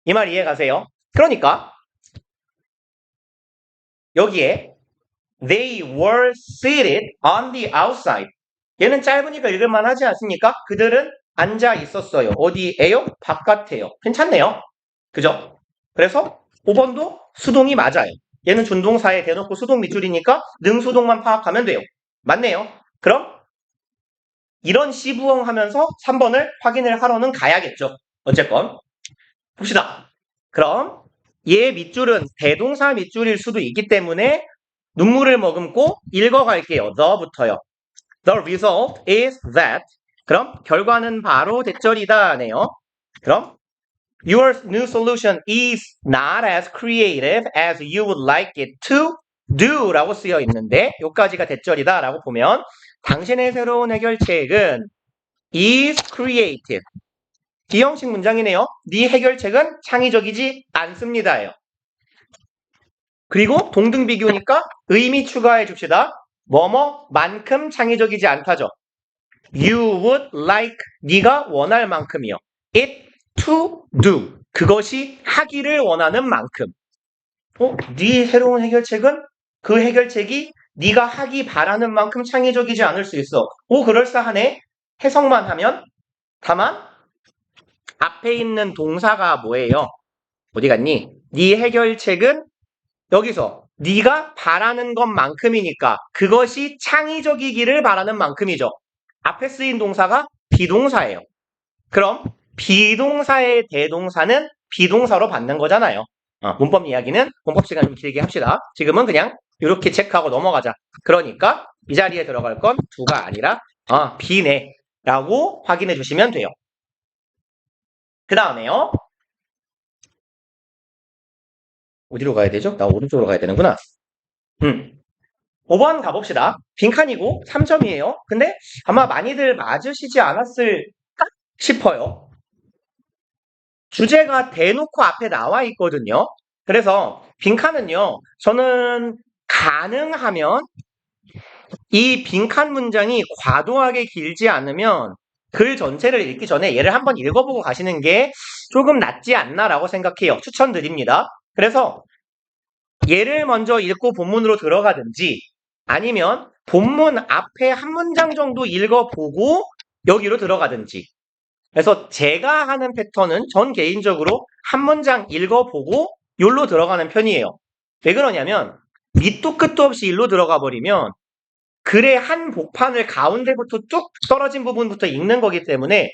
이 말 이해 가세요? 그러니까 여기에 they were seated on the outside. 얘는 짧으니까 읽을만 하지 않습니까? 그들은 앉아 있었어요. 어디에요? 바깥에요. 괜찮네요. 그죠? 그래서 5번도 수동이 맞아요. 얘는 준동사에 대놓고 수동 밑줄이니까 능수동만 파악하면 돼요. 맞네요. 그럼 이런 시부엉 하면서 3번을 확인을 하러는 가야겠죠. 어쨌건 봅시다. 그럼 얘 밑줄은 대동사 밑줄일 수도 있기 때문에 눈물을 머금고 읽어갈게요. the부터요. The result is that. 그럼 결과는 바로 대절이다네요. 그럼 Your new solution is not as creative as you would like it to do 라고 쓰여 있는데 여기까지가 대절이다 라고 보면 당신의 새로운 해결책은 is creative. 비형식 문장이네요. 네 해결책은 창의적이지 않습니다예요. 그리고 동등 비교니까 의미 추가해 줍시다. 뭐뭐만큼 창의적이지 않다죠. You would like, 네가 원할 만큼이요. It to do, 그것이 하기를 원하는 만큼. 네 새로운 해결책은 그 해결책이 네가 하기 바라는 만큼 창의적이지 않을 수 있어. 그럴싸하네. 해석만 하면. 다만 앞에 있는 동사가 뭐예요? 어디 갔니? 네 해결책은 여기서 네가 바라는 것만큼이니까 그것이 창의적이기를 바라는 만큼이죠. 앞에 쓰인 동사가 비동사예요. 그럼 비동사의 대동사는 비동사로 받는 거잖아요. 문법 이야기는 문법 시간 좀 길게 합시다. 지금은 그냥 이렇게 체크하고 넘어가자. 그러니까 이 자리에 들어갈 건 두가 아니라 비네 라고 확인해 주시면 돼요. 그 다음에요. 어디로 가야 되죠? 나 오른쪽으로 가야 되는구나. 5번 가봅시다. 빈칸이고 3점이에요. 근데 아마 많이들 맞으시지 않았을까 싶어요. 주제가 대놓고 앞에 나와 있거든요. 그래서 빈칸은요. 저는 가능하면 이 빈칸 문장이 과도하게 길지 않으면 글 전체를 읽기 전에 얘를 한번 읽어보고 가시는 게 조금 낫지 않나라고 생각해요. 추천드립니다. 그래서 얘를 먼저 읽고 본문으로 들어가든지 아니면 본문 앞에 한 문장 정도 읽어보고 여기로 들어가든지. 그래서 제가 하는 패턴은 전 개인적으로 한 문장 읽어보고 여기로 들어가는 편이에요. 왜 그러냐면 밑도 끝도 없이 일로 들어가 버리면 글의 한 복판을 가운데부터 쭉 떨어진 부분부터 읽는 거기 때문에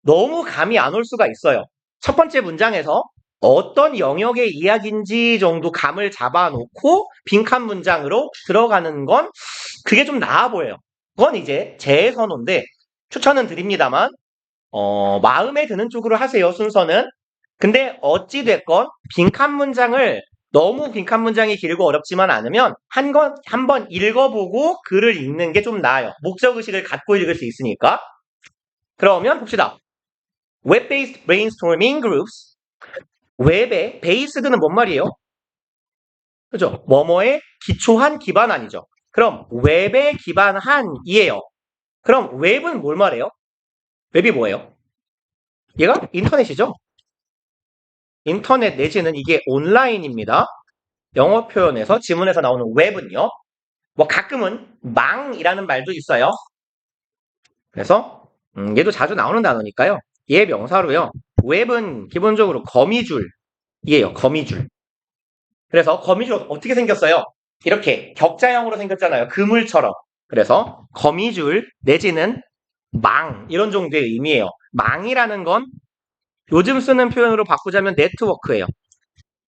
너무 감이 안 올 수가 있어요. 첫 번째 문장에서 어떤 영역의 이야기인지 정도 감을 잡아놓고 빈칸 문장으로 들어가는 건 그게 좀 나아 보여요. 그건 이제 제 선호인데 추천은 드립니다만 마음에 드는 쪽으로 하세요. 순서는. 근데 어찌됐건 빈칸 문장을 너무 빈칸 문장이 길고 어렵지만 않으면 한 번 읽어보고 글을 읽는 게 좀 나아요. 목적의식을 갖고 읽을 수 있으니까. 그러면 봅시다. Web-based brainstorming groups. 웹의 베이스드는 뭔 말이에요? 그죠? 뭐뭐에 기초한 기반한이죠. 그럼 웹에 기반한이에요. 그럼 웹은 뭘 말해요? 웹이 뭐예요? 얘가 인터넷이죠? 인터넷 내지는 이게 온라인입니다. 영어 표현에서 지문에서 나오는 웹은요. 뭐 가끔은 망이라는 말도 있어요. 그래서 얘도 자주 나오는 단어니까요. 얘 명사로요. 웹은 기본적으로 거미줄이에요. 거미줄. 그래서 거미줄 어떻게 생겼어요? 이렇게 격자형으로 생겼잖아요. 그물처럼. 그래서 거미줄 내지는 망 이런 정도의 의미예요. 망이라는 건 요즘 쓰는 표현으로 바꾸자면 네트워크예요.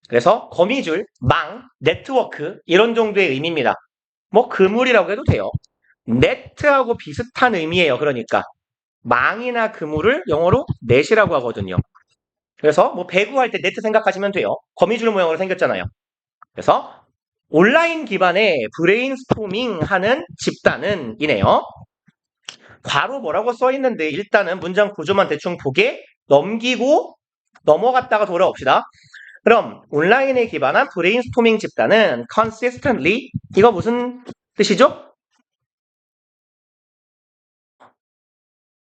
그래서 거미줄, 망, 네트워크 이런 정도의 의미입니다. 뭐 그물이라고 해도 돼요. 네트하고 비슷한 의미예요. 그러니까 망이나 그물을 영어로 넷이라고 하거든요. 그래서 뭐 배구할 때 네트 생각하시면 돼요. 거미줄 모양으로 생겼잖아요. 그래서 온라인 기반의 브레인스토밍 하는 집단은 이네요. 괄호 뭐라고 써 있는데 일단은 문장 구조만 대충 보게 넘기고 넘어갔다가 돌아옵시다. 그럼 온라인에 기반한 브레인스토밍 집단은 consistently 이거 무슨 뜻이죠?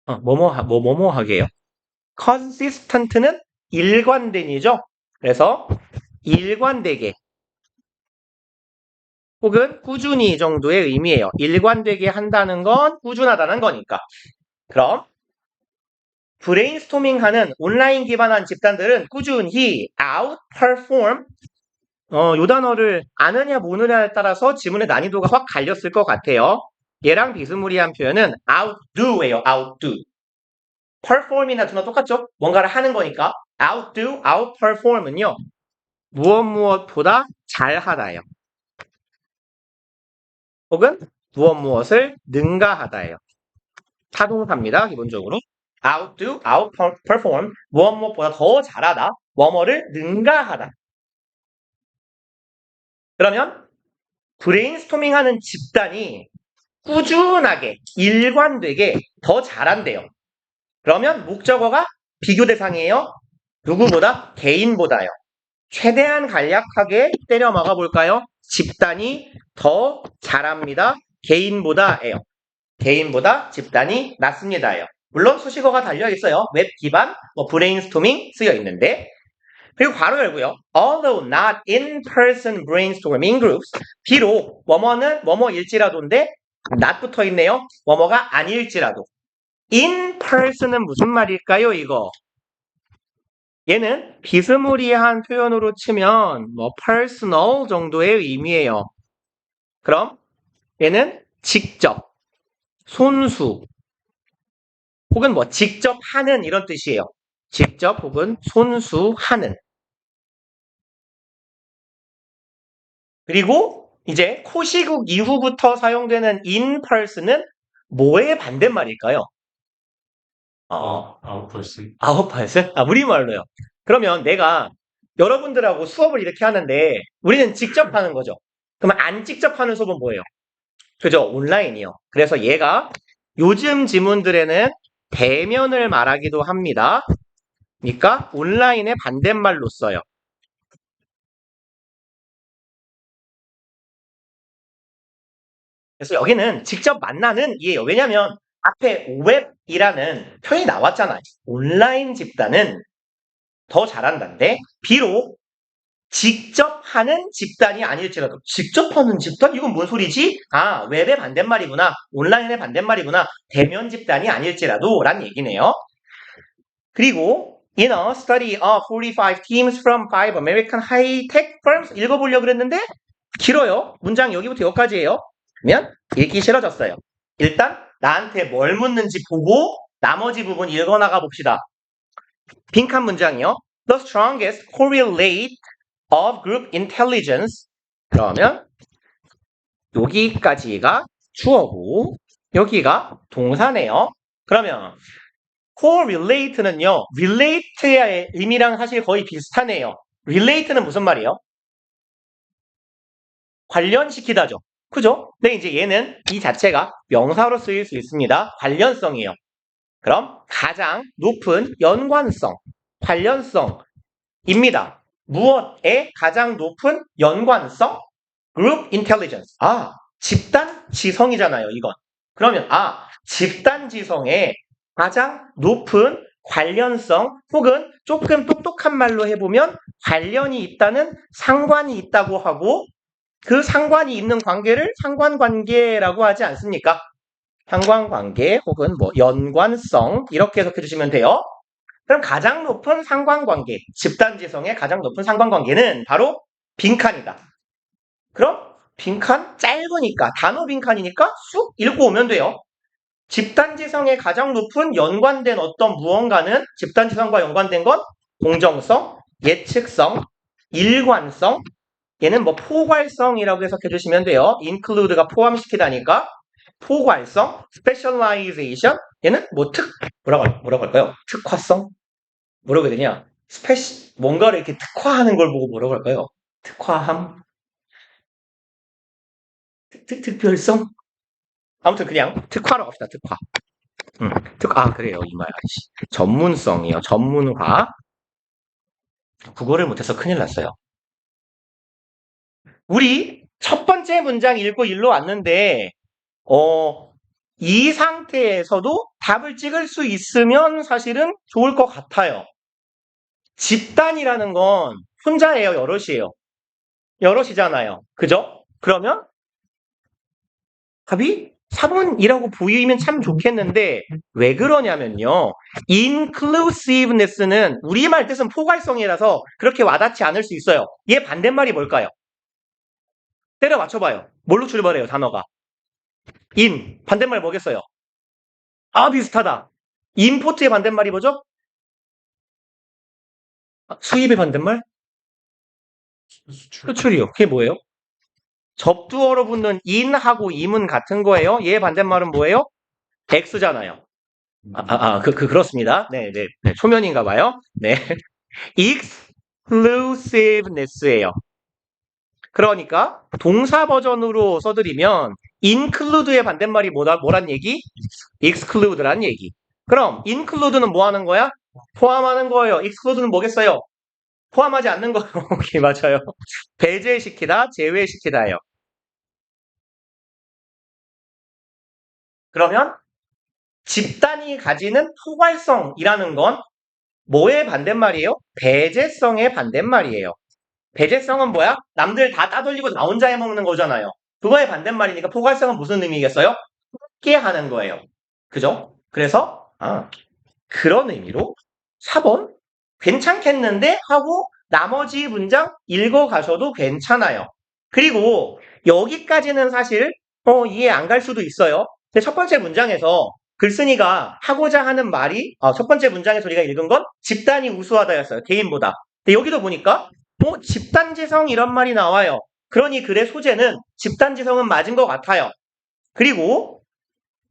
뭐뭐 하게요. consistent는 일관된이죠. 그래서 일관되게 혹은 꾸준히 정도의 의미예요. 일관되게 한다는 건 꾸준하다는 거니까. 그럼 브레인스토밍하는 온라인 기반한 집단들은 꾸준히 outperform 요 단어를 아느냐 모르냐에 따라서 지문의 난이도가 확 갈렸을 것 같아요. 얘랑 비스무리한 표현은 outdo예요. outdo. perform이나 do나 똑같죠? 뭔가를 하는 거니까 outdo, outperform은요. 무엇보다 잘하다예요. 혹은 무엇을 능가하다예요. 타동사입니다. 기본적으로. outdo, outperform, 무엇보다 더 잘하다, 뭐뭐를 능가하다. 그러면 브레인스토밍하는 집단이 꾸준하게, 일관되게 더 잘한대요. 그러면 목적어가 비교 대상이에요. 누구보다? 개인보다요. 최대한 간략하게 때려 막아볼까요? 집단이 더 잘합니다. 개인보다예요. 개인보다 집단이 낫습니다예요. 물론 수식어가 달려있어요. 웹 기반, 브레인스토밍 쓰여 있는데 그리고 괄호 열고요. Although not in-person brainstorming groups 비록 뭐뭐는 뭐뭐일지라도인데 not 붙어 있네요. 뭐뭐가 아닐지라도 in-person은 무슨 말일까요? 이거 얘는 비스무리한 표현으로 치면 personal 정도의 의미예요. 그럼 얘는 직접, 손수 혹은 직접 하는 이런 뜻이에요. 직접 혹은 손수하는. 그리고 이제 코시국 이후부터 사용되는 in-person은 뭐의 반대말일까요? 아웃펄슨. 아웃펄슨? 우리말로요. 그러면 내가 여러분들하고 수업을 이렇게 하는데 우리는 직접 하는 거죠. 그러면 안 직접 하는 수업은 뭐예요? 그죠? 온라인이요. 그래서 얘가 요즘 지문들에는 대면을 말하기도 합니다. 그러니까 온라인의 반대말로 써요. 그래서 여기는 직접 만나는 이에요. 왜냐하면 앞에 웹이라는 표현이 나왔잖아요. 온라인 집단은 더 잘한다는데 비록 직접 하는 집단이 아닐지라도 직접 하는 집단? 이건 뭔 소리지? 웹의 반대말이구나. 온라인의 반대말이구나. 대면 집단이 아닐지라도 라는 얘기네요. 그리고 in a study of 45 teams from 5 American high-tech firms 읽어보려고 그랬는데 길어요. 문장 여기부터 여기까지예요. 그러면 읽기 싫어졌어요. 일단 나한테 뭘 묻는지 보고 나머지 부분 읽어나가 봅시다. 빈칸 문장이요. The strongest correlate of group intelligence. 그러면 여기까지가 주어고 여기가 동사네요. 그러면 correlate는요. relate의 의미랑 사실 거의 비슷하네요. relate는 무슨 말이에요? 관련시키다죠. 그죠? 근데 이제 얘는 이 자체가 명사로 쓰일 수 있습니다. 관련성이에요. 그럼 가장 높은 연관성, 관련성입니다. 무엇에 가장 높은 연관성? Group Intelligence. 집단 지성이잖아요, 이건. 그러면 집단 지성에 가장 높은 관련성 혹은 조금 똑똑한 말로 해보면 관련이 있다는 상관이 있다고 하고 그 상관이 있는 관계를 상관관계라고 하지 않습니까? 상관관계 혹은 연관성 이렇게 해석해 주시면 돼요. 그럼 가장 높은 상관관계, 집단지성의 가장 높은 상관관계는 바로 빈칸이다. 그럼 빈칸 짧으니까 단어 빈칸이니까 쑥 읽고 오면 돼요. 집단지성의 가장 높은 연관된 어떤 무언가는 집단지성과 연관된 건 공정성, 예측성, 일관성, 얘는 뭐 포괄성이라고 해석해 주시면 돼요. include가 포함시키다니까 포괄성, specialization, 얘는 뭐 뭐라고 할까요? 특화성? 뭐라고 해야 되냐? 뭔가를 이렇게 특화하는 걸 보고 뭐라고 할까요? 특화함? 특별성? 아무튼 그냥 특화로 합시다, 특화. 그래요, 이 말. 전문성이요, 전문화. 국어를 못해서 큰일 났어요. 우리 첫 번째 문장 읽고 일로 왔는데, 이 상태에서도 답을 찍을 수 있으면 사실은 좋을 것 같아요. 집단이라는 건 혼자예요, 여럿이에요? 여럿이잖아요. 그죠? 그러면 답이 4번이라고 보이면 참 좋겠는데 왜 그러냐면요. inclusiveness는 우리말 뜻은 포괄성이라서 그렇게 와닿지 않을 수 있어요. 얘 반대말이 뭘까요? 때려 맞춰봐요. 뭘로 출발해요, 단어가? 반대말 뭐겠어요? 비슷하다. 임포트의 반대말이 뭐죠? 수입의 반대말? 수출이요. 그게 뭐예요? 접두어로 붙는 in하고 im은 같은 거예요. 얘 반대말은 뭐예요? x잖아요. 그렇습니다. 네. 초면인가 봐요. 네. exclusiveness예요. 그러니까 동사 버전으로 써드리면 include의 반대말이 뭐란 얘기? exclude란 얘기. 그럼 include는 뭐 하는 거야? 포함하는 거예요. exclude는 뭐겠어요? 포함하지 않는 거예요. 오케이, 맞아요. 배제시키다, 제외시키다예요. 그러면 집단이 가지는 포괄성이라는 건 뭐의 반대말이에요? 배제성의 반대말이에요. 배제성은 뭐야? 남들 다 따돌리고 나 혼자 해먹는 거잖아요. 그거의 반대말이니까 포괄성은 무슨 의미겠어요? 함께 하는 거예요. 그죠? 그래서 그런 의미로 4번 괜찮겠는데 하고 나머지 문장 읽어가셔도 괜찮아요. 그리고 여기까지는 사실 이해 안 갈 수도 있어요. 근데 첫 번째 문장에서 글쓴이가 하고자 하는 말이 첫 번째 문장에서 우리가 읽은 건 집단이 우수하다였어요. 개인보다. 근데 여기도 보니까 집단지성 이런 말이 나와요. 그러니 글의 소재는 집단지성은 맞은 것 같아요. 그리고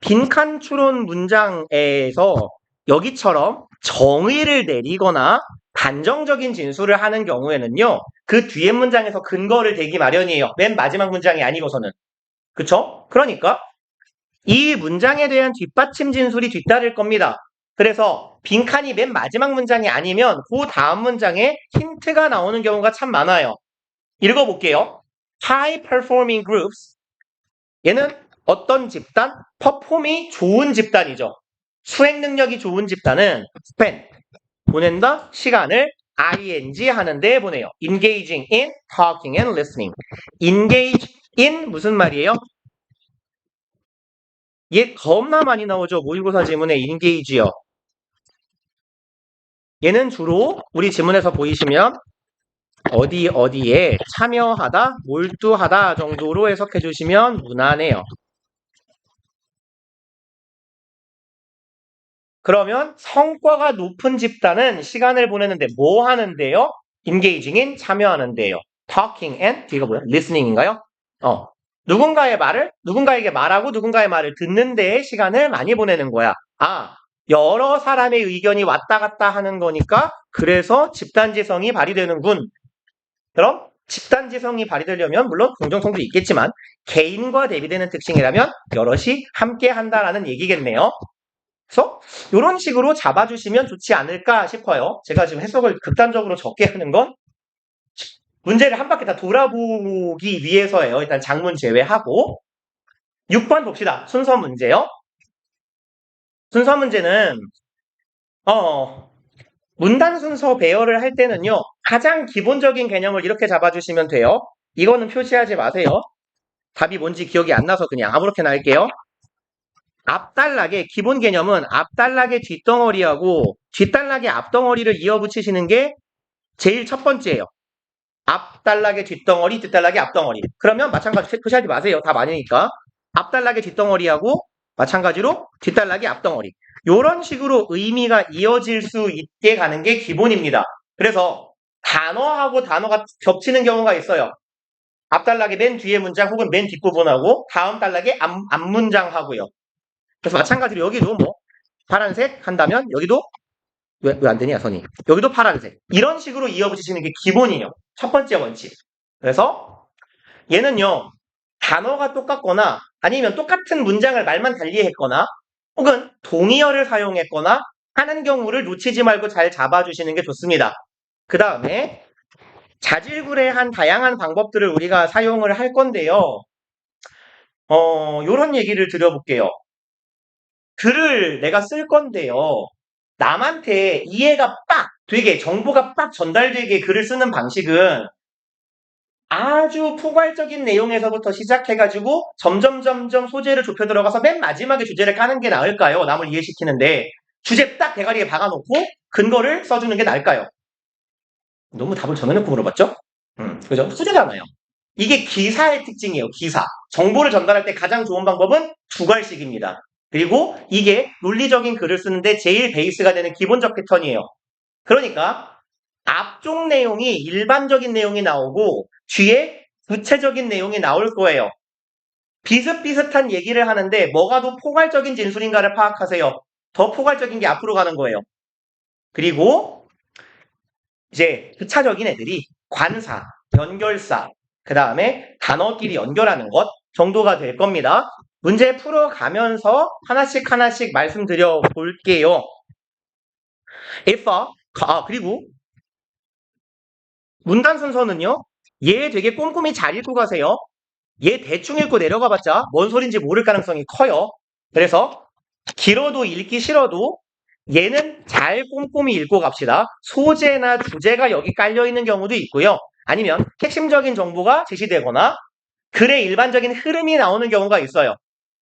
빈칸 추론 문장에서 여기처럼 정의를 내리거나 단정적인 진술을 하는 경우에는요. 그 뒤에 문장에서 근거를 대기 마련이에요. 맨 마지막 문장이 아니고서는. 그쵸? 그러니까 이 문장에 대한 뒷받침 진술이 뒤따를 겁니다. 그래서 빈칸이 맨 마지막 문장이 아니면 그 다음 문장에 힌트가 나오는 경우가 참 많아요. 읽어볼게요. High performing groups. 얘는 어떤 집단? 퍼폼이 좋은 집단이죠. 수행 능력이 좋은 집단은 spend, 보낸다, 시간을 ing 하는데 보내요. engaging in, talking and listening. engage in 무슨 말이에요? 얘 겁나 많이 나오죠. 모의고사 지문에 engage요. 얘는 주로 우리 지문에서 보이시면 어디에 참여하다, 몰두하다 정도로 해석해 주시면 무난해요. 그러면 성과가 높은 집단은 시간을 보내는데 뭐 하는데요? engaging in, 참여하는데요. talking and, 뒤가 뭐야? listening인가요? 누군가에게 말하고 누군가의 말을 듣는 데에 시간을 많이 보내는 거야. 여러 사람의 의견이 왔다 갔다 하는 거니까 그래서 집단지성이 발휘되는군. 그럼 집단지성이 발휘되려면 물론 공정성도 있겠지만 개인과 대비되는 특징이라면 여럿이 함께 한다라는 얘기겠네요. 그래서 이런 식으로 잡아주시면 좋지 않을까 싶어요. 제가 지금 해석을 극단적으로 적게 하는 건 문제를 한 바퀴 다 돌아보기 위해서예요. 일단 장문 제외하고 6번 봅시다. 순서 문제요. 순서 문제는 문단 순서 배열을 할 때는요. 가장 기본적인 개념을 이렇게 잡아주시면 돼요. 이거는 표시하지 마세요. 답이 뭔지 기억이 안 나서 그냥 아무렇게나 할게요. 앞단락의 기본 개념은 앞단락의 뒷덩어리하고 뒷단락의 앞덩어리를 이어붙이시는 게 제일 첫 번째예요. 앞단락의 뒷덩어리, 뒷단락의 앞덩어리. 그러면 마찬가지로 표시하지 마세요. 답 아니니까. 앞단락의 뒷덩어리하고 마찬가지로 뒷단락의 앞덩어리. 이런 식으로 의미가 이어질 수 있게 가는 게 기본입니다. 그래서 단어하고 단어가 겹치는 경우가 있어요. 앞단락의 맨 뒤에 문장 혹은 맨 뒷부분하고 다음 단락의 앞문장하고요. 그래서 마찬가지로 여기도 뭐 파란색 한다면 여기도 왜 안 되냐 선이 여기도 파란색 이런 식으로 이어붙이시는 게 기본이에요. 첫 번째 원칙. 그래서 얘는요 단어가 똑같거나 아니면 똑같은 문장을 말만 달리 했거나 혹은 동의어를 사용했거나 하는 경우를 놓치지 말고 잘 잡아주시는 게 좋습니다. 그 다음에 자질구레한 다양한 방법들을 우리가 사용을 할 건데요. 요런 얘기를 드려볼게요. 글을 내가 쓸 건데요. 남한테 이해가 빡 되게 정보가 빡 전달되게 글을 쓰는 방식은 아주 포괄적인 내용에서부터 시작해가지고 점점 소재를 좁혀 들어가서 맨 마지막에 주제를 까는 게 나을까요? 남을 이해시키는데 주제 딱 대가리에 박아놓고 근거를 써주는 게 나을까요? 너무 답을 정해놓고 물어봤죠? 그죠? 소재잖아요. 이게 기사의 특징이에요. 기사. 정보를 전달할 때 가장 좋은 방법은 두괄식입니다. 그리고 이게 논리적인 글을 쓰는데 제일 베이스가 되는 기본적 패턴이에요. 그러니까 앞쪽 내용이 일반적인 내용이 나오고 뒤에 구체적인 내용이 나올 거예요. 비슷비슷한 얘기를 하는데 뭐가 더 포괄적인 진술인가를 파악하세요. 더 포괄적인 게 앞으로 가는 거예요. 그리고 이제 부차적인 애들이 관사, 연결사, 그 다음에 단어끼리 연결하는 것 정도가 될 겁니다. 문제 풀어가면서 하나씩 말씀드려 볼게요. 그리고 문단 순서는요. 얘 되게 꼼꼼히 잘 읽고 가세요. 얘 대충 읽고 내려가봤자 뭔 소린지 모를 가능성이 커요. 그래서 길어도 읽기 싫어도 얘는 잘 꼼꼼히 읽고 갑시다. 소재나 주제가 여기 깔려있는 경우도 있고요. 아니면 핵심적인 정보가 제시되거나 글의 일반적인 흐름이 나오는 경우가 있어요.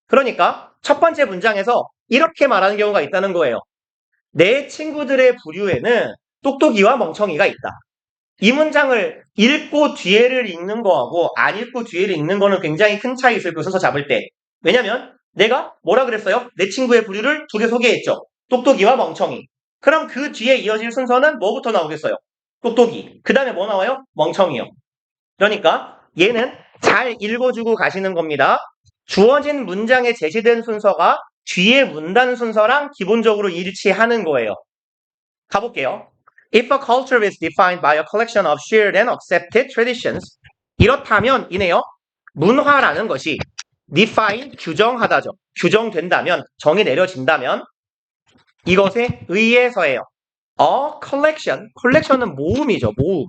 그러니까 첫 번째 문장에서 이렇게 말하는 경우가 있다는 거예요. 내 친구들의 부류에는 똑똑이와 멍청이가 있다. 이 문장을 읽고 뒤에를 읽는 거하고 안 읽고 뒤에를 읽는 거는 굉장히 큰 차이 있을 거예요. 순서 잡을 때. 왜냐면 내가 뭐라 그랬어요? 내 친구의 부류를 두 개 소개했죠. 똑똑이와 멍청이. 그럼 그 뒤에 이어질 순서는 뭐부터 나오겠어요? 똑똑이. 그 다음에 뭐 나와요? 멍청이요. 그러니까 얘는 잘 읽어주고 가시는 겁니다. 주어진 문장에 제시된 순서가 뒤에 문단 순서랑 기본적으로 일치하는 거예요. 가볼게요. If a culture is defined by a collection of shared and accepted traditions, 이렇다면 이네요. 문화라는 것이 define, 규정하다죠. 규정된다면, 정의 내려진다면 이것에 의해서예요. A collection, collection은 모음이죠. 모음.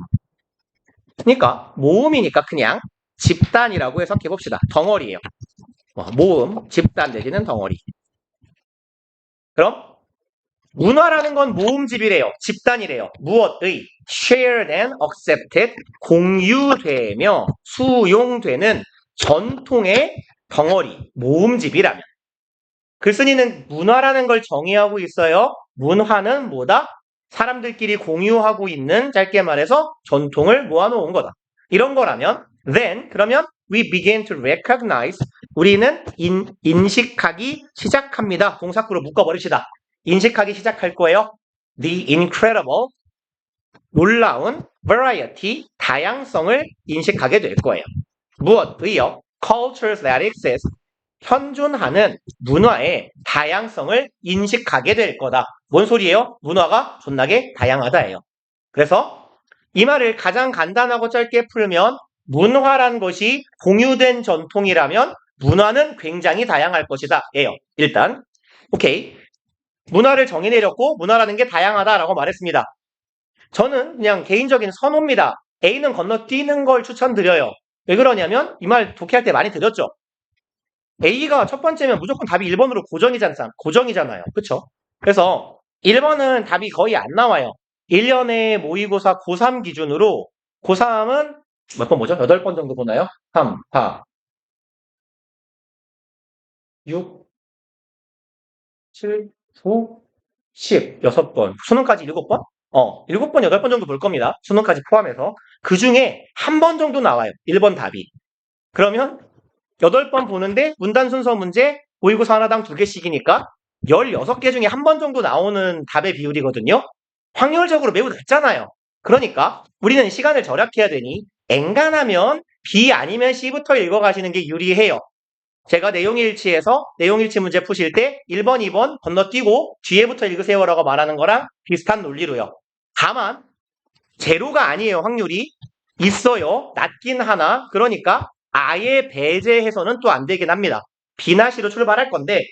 그러니까 모음이니까 그냥 집단이라고 해석해 봅시다. 덩어리예요. 모음, 집단 내지는 덩어리. 그럼 문화라는 건 모음집이래요. 집단이래요. 무엇의? shared and accepted, 공유되며 수용되는 전통의 덩어리, 모음집이라면. 글쓴이는 문화라는 걸 정의하고 있어요. 문화는 뭐다? 사람들끼리 공유하고 있는, 짧게 말해서 전통을 모아놓은 거다. 이런 거라면 then, 그러면 we begin to recognize, 우리는 인식하기 시작합니다. 동사구로 묶어버립시다. 인식하기 시작할 거예요. The incredible, 놀라운 variety, 다양성을 인식하게 될 거예요. 무엇의요? Cultures that exist, 현존하는 문화의 다양성을 인식하게 될 거다. 뭔 소리예요? 문화가 존나게 다양하다예요. 그래서 이 말을 가장 간단하고 짧게 풀면 문화란 것이 공유된 전통이라면 문화는 굉장히 다양할 것이다 예요. 일단 오케이, 문화를 정의 내렸고 문화라는 게 다양하다라고 말했습니다. 저는 그냥 개인적인 선호입니다. A는 건너뛰는 걸 추천드려요. 왜 그러냐면 이 말 독해할 때 많이 드렸죠. A가 첫 번째면 무조건 답이 1번으로 고정이잖아요. 그쵸? 그래서 1번은 답이 거의 안 나와요. 1년에 모의고사 고3 기준으로 고3은 몇 번 보죠? 8번 정도 보나요? 3, 4, 6, 7, 9, 10, 6번. 수능까지 7번? 7번, 8번 정도 볼 겁니다. 수능까지 포함해서. 그 중에 한 번 정도 나와요. 1번 답이. 그러면 8번 보는데 문단 순서 문제 모의고사 하나당 2개씩이니까 16개 중에 한 번 정도 나오는 답의 비율이거든요. 확률적으로 매우 낮잖아요. 그러니까 우리는 시간을 절약해야 되니 엔간하면 B 아니면 C부터 읽어가시는 게 유리해요. 제가 내용일치에서 내용일치 문제 푸실 때 1번, 2번 건너뛰고 뒤에부터 읽으세요라고 말하는 거랑 비슷한 논리로요. 다만 제로가 아니에요. 확률이 있어요. 낮긴 하나. 그러니까 아예 배제해서는 또 안 되긴 합니다. B나 C로 출발할 건데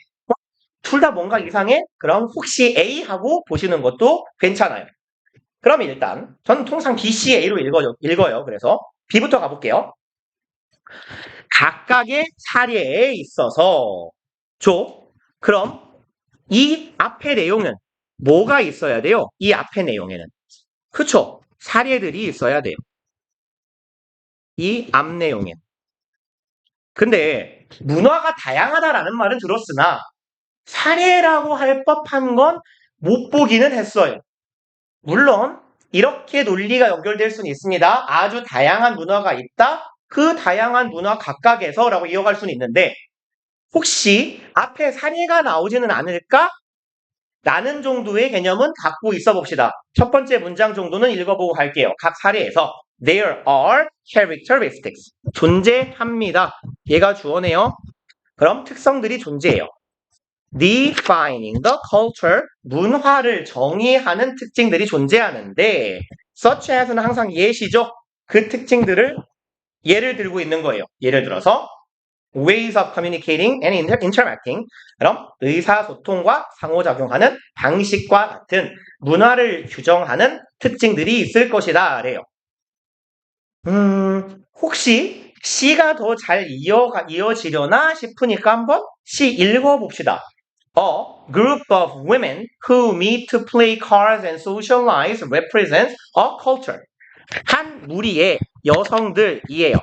둘 다 뭔가 이상해? 그럼 혹시 A 하고 보시는 것도 괜찮아요. 그럼 일단 저는 통상 B, C, A로 읽어요. 그래서 B부터 가볼게요. 각각의 사례에 있어서 그럼 이 앞의 내용은 뭐가 있어야 돼요? 이 앞의 내용에는. 그쵸? 사례들이 있어야 돼요. 이 앞 내용엔. 근데 문화가 다양하다라는 말은 들었으나 사례라고 할 법한 건 못 보기는 했어요. 물론 이렇게 논리가 연결될 수는 있습니다. 아주 다양한 문화가 있다. 그 다양한 문화 각각에서라고 이어갈 수는 있는데 혹시 앞에 사례가 나오지는 않을까? 라는 정도의 개념은 갖고 있어 봅시다. 첫 번째 문장 정도는 읽어보고 갈게요. 각 사례에서 There are characteristics. 존재합니다. 얘가 주어네요. 그럼 특성들이 존재해요. Defining the culture. 문화를 정의하는 특징들이 존재하는데 such as는 항상 예시죠. 그 특징들을 예를 들고 있는 거예요. 예를 들어서 ways of communicating and interacting. 그럼 의사소통과 상호작용하는 방식과 같은 문화를 규정하는 특징들이 있을 것이다. 래요. 혹시 C가 더 잘 이어지려나 싶으니까 한번 C 읽어봅시다. A group of women who meet to play cards and socialize represents a culture. 한 무리의 여성들이에요.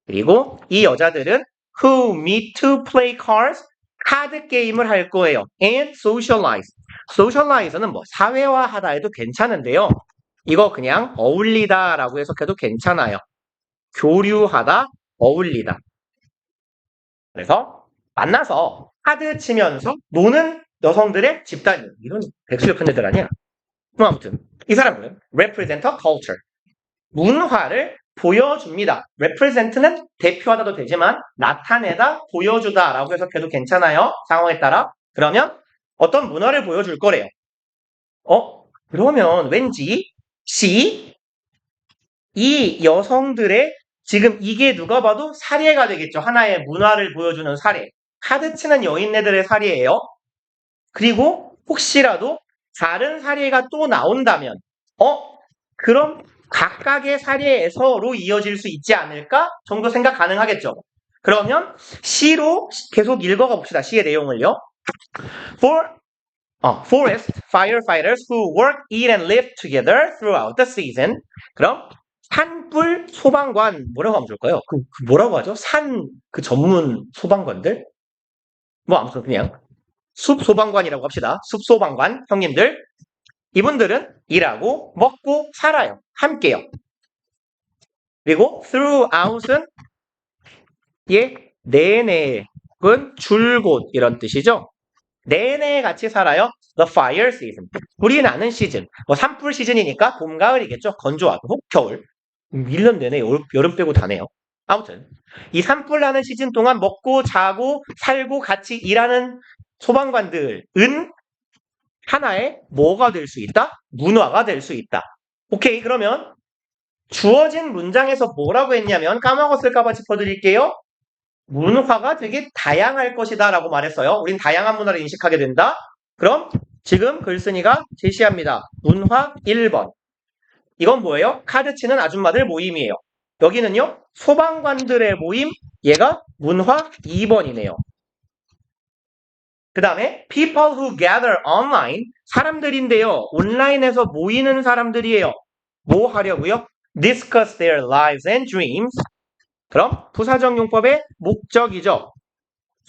그리고 이 여자들은 who meet to play cards, 카드 게임을 할 거예요. and socialize. socialize는 뭐 사회화하다 해도 괜찮은데요. 이거 그냥 어울리다라고 해석해도 괜찮아요. 교류하다, 어울리다. 그래서 만나서 카드 치면서 노는 여성들의 집단이에요. 이런 백수의 편애들 아니야? 뭐 아무튼 이 사람은 represent a culture. 문화를 보여줍니다. represent는 대표하다도 되지만 나타내다, 보여주다라고 해석해도 괜찮아요. 상황에 따라. 그러면 어떤 문화를 보여줄 거래요. 그러면 왠지 C 이 여성들의 지금 이게 누가 봐도 사례가 되겠죠. 하나의 문화를 보여주는 사례. 카드 치는 여인네들의 사례예요. 그리고 혹시라도 다른 사례가 또 나온다면 그럼 각각의 사례에서로 이어질 수 있지 않을까 정도 생각 가능하겠죠. 그러면 C로 계속 읽어가 봅시다. C의 내용을요. Forest firefighters who work, eat and live together throughout the season. 그럼 산불 소방관 뭐라고 하면 좋을까요? 그 뭐라고 하죠? 그 전문 소방관들? 뭐 아무튼 그냥 숲 소방관이라고 합시다. 숲 소방관 형님들. 이분들은 일하고 먹고 살아요. 함께요. 그리고 throughout은 내내은 줄곧 이런 뜻이죠. 내내 같이 살아요. The fire season. 불이 나는 시즌. 뭐 산불 시즌이니까 봄, 가을이겠죠. 건조하고 겨울. 1년 내내 여름 빼고 다네요. 아무튼 이 산불 나는 시즌 동안 먹고 자고 살고 같이 일하는 소방관들은 하나의 뭐가 될 수 있다? 문화가 될 수 있다. 오케이, 그러면 주어진 문장에서 뭐라고 했냐면 까먹었을까봐 짚어드릴게요. 문화가 되게 다양할 것이다 라고 말했어요. 우린 다양한 문화를 인식하게 된다. 그럼 지금 글쓴이가 제시합니다. 문화 1번. 이건 뭐예요? 카드 치는 아줌마들 모임이에요. 여기는요. 소방관들의 모임. 얘가 문화 2번이네요. 그 다음에 people who gather online. 사람들인데요. 온라인에서 모이는 사람들이에요. 뭐 하려고요? discuss their lives and dreams. 그럼 부사적 용법의 목적이죠.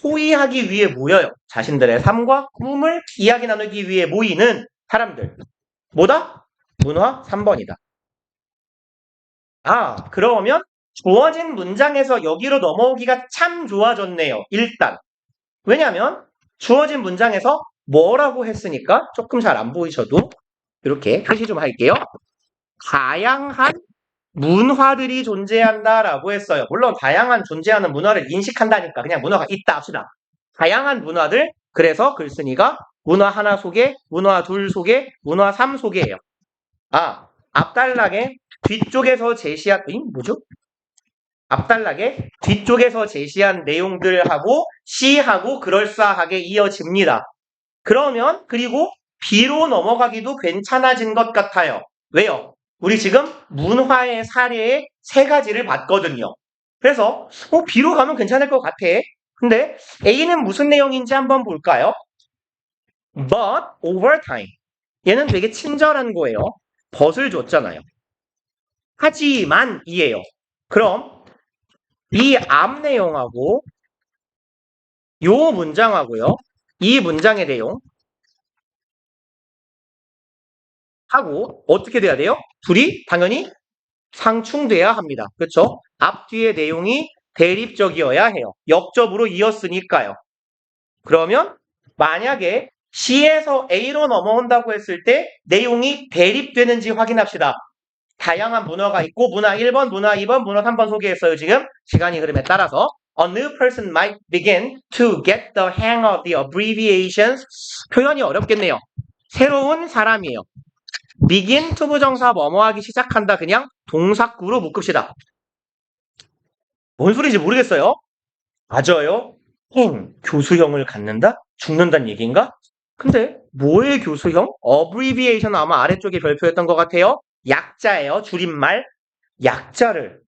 호의하기 위해 모여요. 자신들의 삶과 꿈을 이야기 나누기 위해 모이는 사람들. 뭐다? 문화 3번이다. 그러면 주어진 문장에서 여기로 넘어오기가 참 좋아졌네요. 일단. 왜냐하면 주어진 문장에서 뭐라고 했으니까 조금 잘 안 보이셔도 이렇게 표시 좀 할게요. 다양한 문화들이 존재한다라고 했어요. 물론 다양한 존재하는 문화를 인식한다니까 그냥 문화가 있다 합시다. 다양한 문화들, 그래서 글쓴이가 문화 하나 소개, 문화 둘 소개, 문화 3 소개예요. 앞단락에 뒤쪽에서 제시한, 뭐죠? 앞단락에 뒤쪽에서 제시한 내용들하고 C하고 그럴싸하게 이어집니다. 그러면 그리고 B로 넘어가기도 괜찮아진 것 같아요. 왜요? 우리 지금 문화의 사례의 3가지를 봤거든요. 그래서 B로 가면 괜찮을 것 같아. 근데 A는 무슨 내용인지 한번 볼까요? But over time. 얘는 되게 친절한 거예요. but을 줬잖아요. 하지만 이에요. 그럼 이 앞 내용하고 요 문장하고요. 이 문장의 내용 하고 어떻게 돼야 돼요? 둘이 당연히 상충돼야 합니다. 그렇죠? 앞뒤의 내용이 대립적이어야 해요. 역접으로 이었으니까요. 그러면 만약에 C에서 A로 넘어온다고 했을 때 내용이 대립되는지 확인합시다. 다양한 문화가 있고 문화 1번, 문화 2번, 문화 3번 소개했어요. 지금 시간이 흐름에 따라서 A new person might begin to get the hang of the abbreviations. 표현이 어렵겠네요. 새로운 사람이에요. begin 투부정사 뭐뭐하기 시작한다. 그냥 동사구로 묶읍시다. 뭔 소리인지 모르겠어요. 맞아요. 교수형을 갖는다? 죽는다는 얘기인가? 근데 뭐의 교수형? abbreviation 아마 아래쪽에 별표였던 것 같아요. 약자예요. 줄임말. 약자를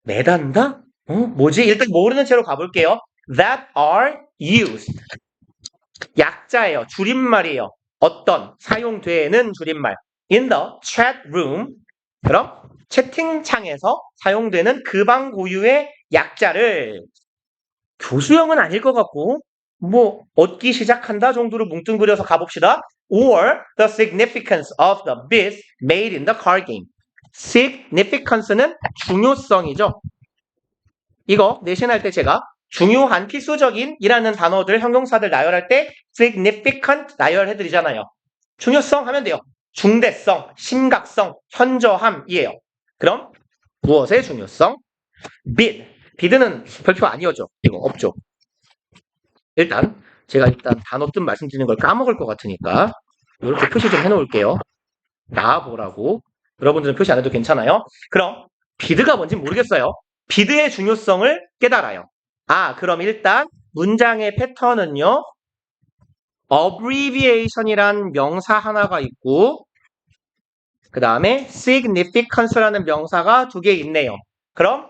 매단다? 뭐지? 일단 모르는 채로 가볼게요. That are used. 약자예요. 줄임말이에요. 어떤 사용되는 줄임말. In the chat room. 그럼 채팅창에서 사용되는 그 방 고유의 약자를 교수형은 아닐 것 같고 뭐 얻기 시작한다 정도로 뭉뚱그려서 가봅시다. Or the significance of the bits made in the card game. significance는 중요성이죠. 이거 내신할 때 제가 중요한 필수적인 이라는 단어들 형용사들 나열할 때 significant 나열해드리잖아요. 중요성 하면 돼요. 중대성, 심각성, 현저함이에요. 그럼 무엇의 중요성? bid는 별표 아니었죠. 이거 없죠. 일단 제가 단어 뜻 말씀드리는 걸 까먹을 것 같으니까 이렇게 표시 좀 해놓을게요. 나와보라고. 여러분들은 표시 안 해도 괜찮아요. 그럼 bid가 뭔지 모르겠어요. bid의 중요성을 깨달아요. 그럼 일단 문장의 패턴은요. abbreviation이란 명사 하나가 있고 그 다음에 significance라는 명사가 2개 있네요. 그럼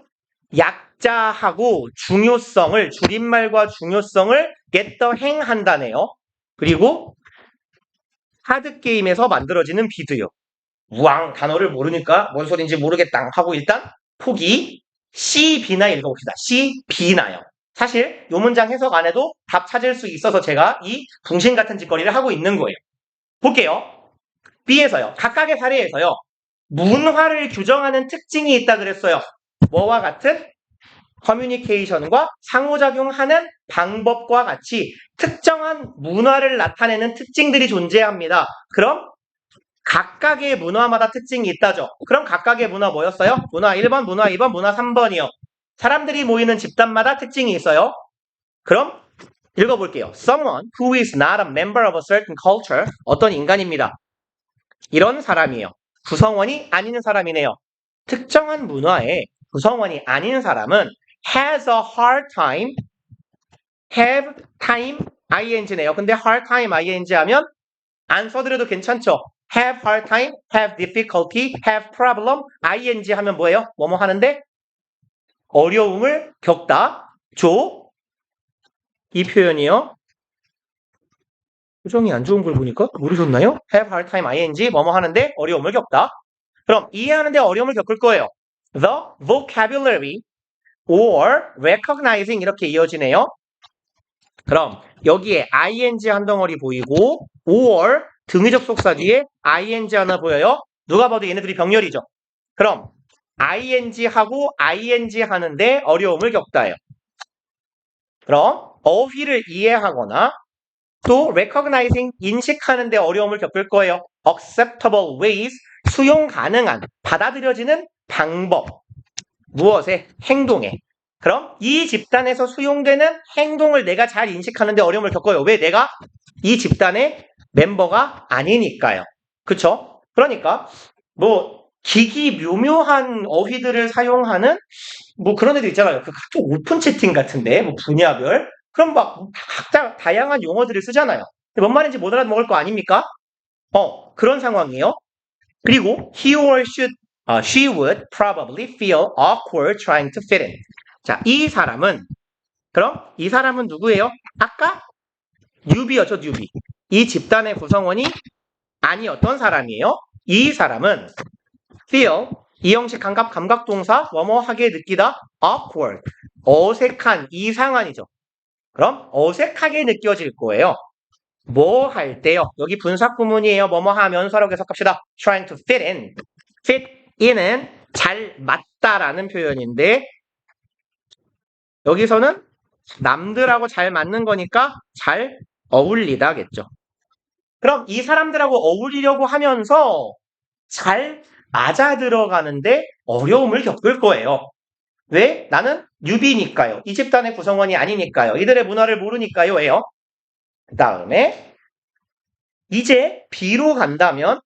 약자하고 중요성을 줄임말과 중요성을 get the hang 한다네요. 그리고 카드게임에서 만들어지는 비드요. 우왕 단어를 모르니까 뭔 소린지 모르겠다 하고 일단 포기. C, B나 읽어봅시다. C, B나요. 사실 이 문장 해석 안 해도 답 찾을 수 있어서 제가 이 붕신 같은 짓거리를 하고 있는 거예요. 볼게요. B에서요. 각각의 사례에서요. 문화를 규정하는 특징이 있다 그랬어요. 뭐와 같은? 커뮤니케이션과 상호작용하는 방법과 같이 특정한 문화를 나타내는 특징들이 존재합니다. 그럼 각각의 문화마다 특징이 있다죠. 그럼 각각의 문화 뭐였어요? 문화 1번, 문화 2번, 문화 3번이요. 사람들이 모이는 집단마다 특징이 있어요. 그럼 읽어볼게요. Someone who is not a member of a certain culture. 어떤 인간입니다. 이런 사람이에요. 구성원이 아닌 사람이네요. 특정한 문화의 구성원이 아닌 사람은 has a hard time, have time, ing네요. 근데 hard time, ing 하면 안 써드려도 괜찮죠? have hard time, have difficulty, have problem, ing 하면 뭐예요? 뭐뭐 하는데? 어려움을 겪다. 이 표현이요. 표정이 안 좋은 걸 보니까 모르셨나요? have hard time, ing 뭐뭐 하는데 어려움을 겪다. 그럼 이해하는데 어려움을 겪을 거예요. The vocabulary or recognizing 이렇게 이어지네요. 그럼 여기에 ing 한 덩어리 보이고 or 등위적 속사 뒤에 ing 하나 보여요. 누가 봐도 얘네들이 병렬이죠. 그럼 ing 하고 ing 하는데 어려움을 겪다예요. 그럼 어휘를 이해하거나 또 recognizing 인식하는데 어려움을 겪을 거예요. acceptable ways, 수용 가능한, 받아들여지는 방법. 무엇에? 행동에. 그럼 이 집단에서 수용되는 행동을 내가 잘 인식하는데 어려움을 겪어요. 왜? 내가 이 집단의 멤버가 아니니까요. 그쵸? 그러니까 뭐 기기 묘묘한 어휘들을 사용하는 뭐 그런 애들 있잖아요. 그 카톡 오픈 채팅 같은데 뭐 분야별 그럼 막 각자 다양한 용어들을 쓰잖아요. 근데 뭔 말인지 못 알아먹을 거 아닙니까? 그런 상황이에요. 그리고 he or she would probably feel awkward trying to fit in. 자, 이 사람은 그럼 이 사람은 누구예요? 아까 뉴비였죠, 뉴비. 이 집단의 구성원이 아니었던 사람이에요. 이 사람은 feel 이 형식 감각동사 뭐뭐하게 느끼다 awkward 어색한 이상한이죠. 그럼 어색하게 느껴질 거예요. 뭐 할 때요? 여기 분사구문이에요. 뭐뭐 하면서라고 해석합시다. trying to fit in. fit in은 잘 맞다라는 표현인데 여기서는 남들하고 잘 맞는 거니까 잘 어울리다겠죠. 그럼 이 사람들하고 어울리려고 하면서 잘 맞아 들어가는데 어려움을 겪을 거예요. 왜? 나는 뉴비니까요. 이 집단의 구성원이 아니니까요. 이들의 문화를 모르니까요. 왜요? 그 다음에 이제 B로 간다면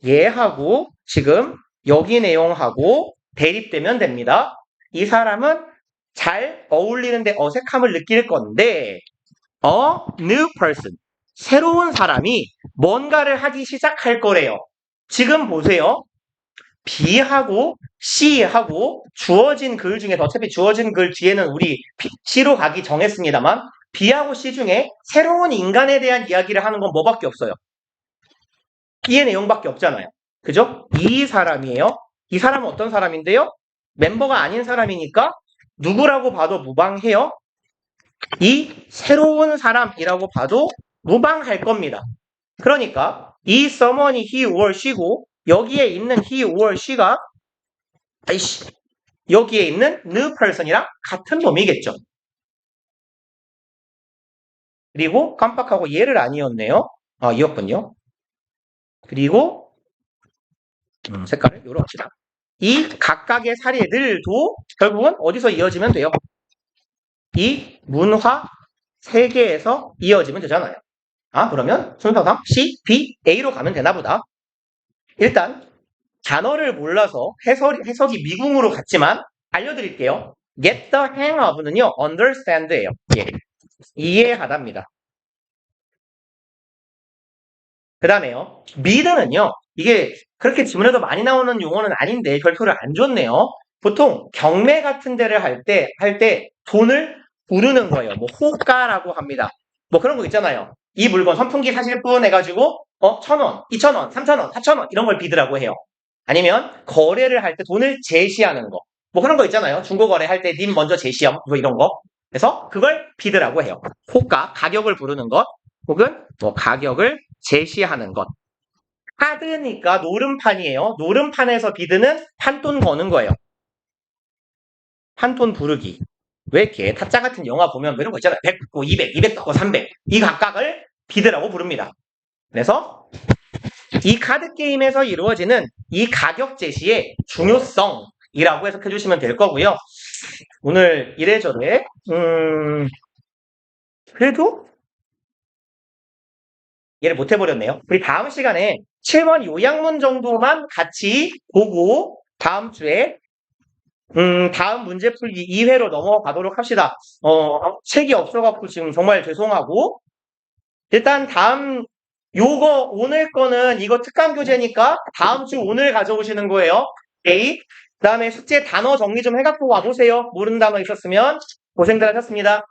얘하고 지금 여기 내용하고 대립되면 됩니다. 이 사람은 잘 어울리는데 어색함을 느낄 건데 a new person 새로운 사람이 뭔가를 하기 시작할 거래요. 지금 보세요. B하고 C하고 주어진 글 중에서 어차피 주어진 글 뒤에는 우리 C로 가기 정했습니다만 B하고 C 중에 새로운 인간에 대한 이야기를 하는 건 뭐밖에 없어요. B의 내용밖에 없잖아요. 그죠? 이 사람이에요. 이 사람은 어떤 사람인데요? 멤버가 아닌 사람이니까 누구라고 봐도 무방해요. 이 새로운 사람이라고 봐도 무방할 겁니다. 그러니까 이 someone이 he or she고 여기에 있는 he or she가 여기에 있는 new person이랑 같은 놈이겠죠. 그리고 깜빡하고 얘를 아니었네요. 이었군요. 그리고 색깔을 요로 합시다. 이 각각의 사례들도 결국은 어디서 이어지면 돼요? 이 문화 세계에서 이어지면 되잖아요. 그러면 순서상 C, B, A로 가면 되나 보다. 일단 단어를 몰라서 해석이 미궁으로 갔지만 알려드릴게요. get the hang of는요. understand예요. 이해하답니다. 그 다음에요. mid는요. 이게 그렇게 지문에도 많이 나오는 용어는 아닌데 별표를 안 줬네요. 보통 경매 같은 데를 할 때 돈을 부르는 거예요. 뭐 호가라고 합니다. 뭐 그런 거 있잖아요. 이 물건 선풍기 사실 분 해가지고 1,000원, 2,000원, 3,000원, 4,000원 이런 걸 비드라고 해요. 아니면 거래를 할 때 돈을 제시하는 거. 뭐 그런 거 있잖아요. 중고 거래할 때 님 먼저 제시함 뭐 이런 거. 그래서 그걸 비드라고 해요. 호가, 가격을 부르는 것 혹은 뭐 가격을 제시하는 것. 카드니까 노름판이에요. 노름판에서 비드는 판돈 거는 거예요. 판돈 부르기. 왜 이렇게 타짜 같은 영화 보면 이런 거 있잖아요. 100 받고 200, 200 받고 300. 이 각각을 비드라고 부릅니다. 그래서 이 카드 게임에서 이루어지는 이 가격 제시의 중요성이라고 해석해 주시면 될 거고요. 오늘 이래저래 그래도 얘를 못 해버렸네요. 우리 다음 시간에 7번 요약문 정도만 같이 보고 다음 주에 다음 문제 풀기 2회로 넘어가도록 합시다. 책이 없어갖고 지금 정말 죄송하고 일단 다음 요거 오늘 거는 이거 특강 교재니까 다음 주 오늘 가져오시는 거예요. 오케이. 그 다음에 숙제 단어 정리 좀 해갖고 와보세요. 모르는 단어 있었으면 고생들 하셨습니다.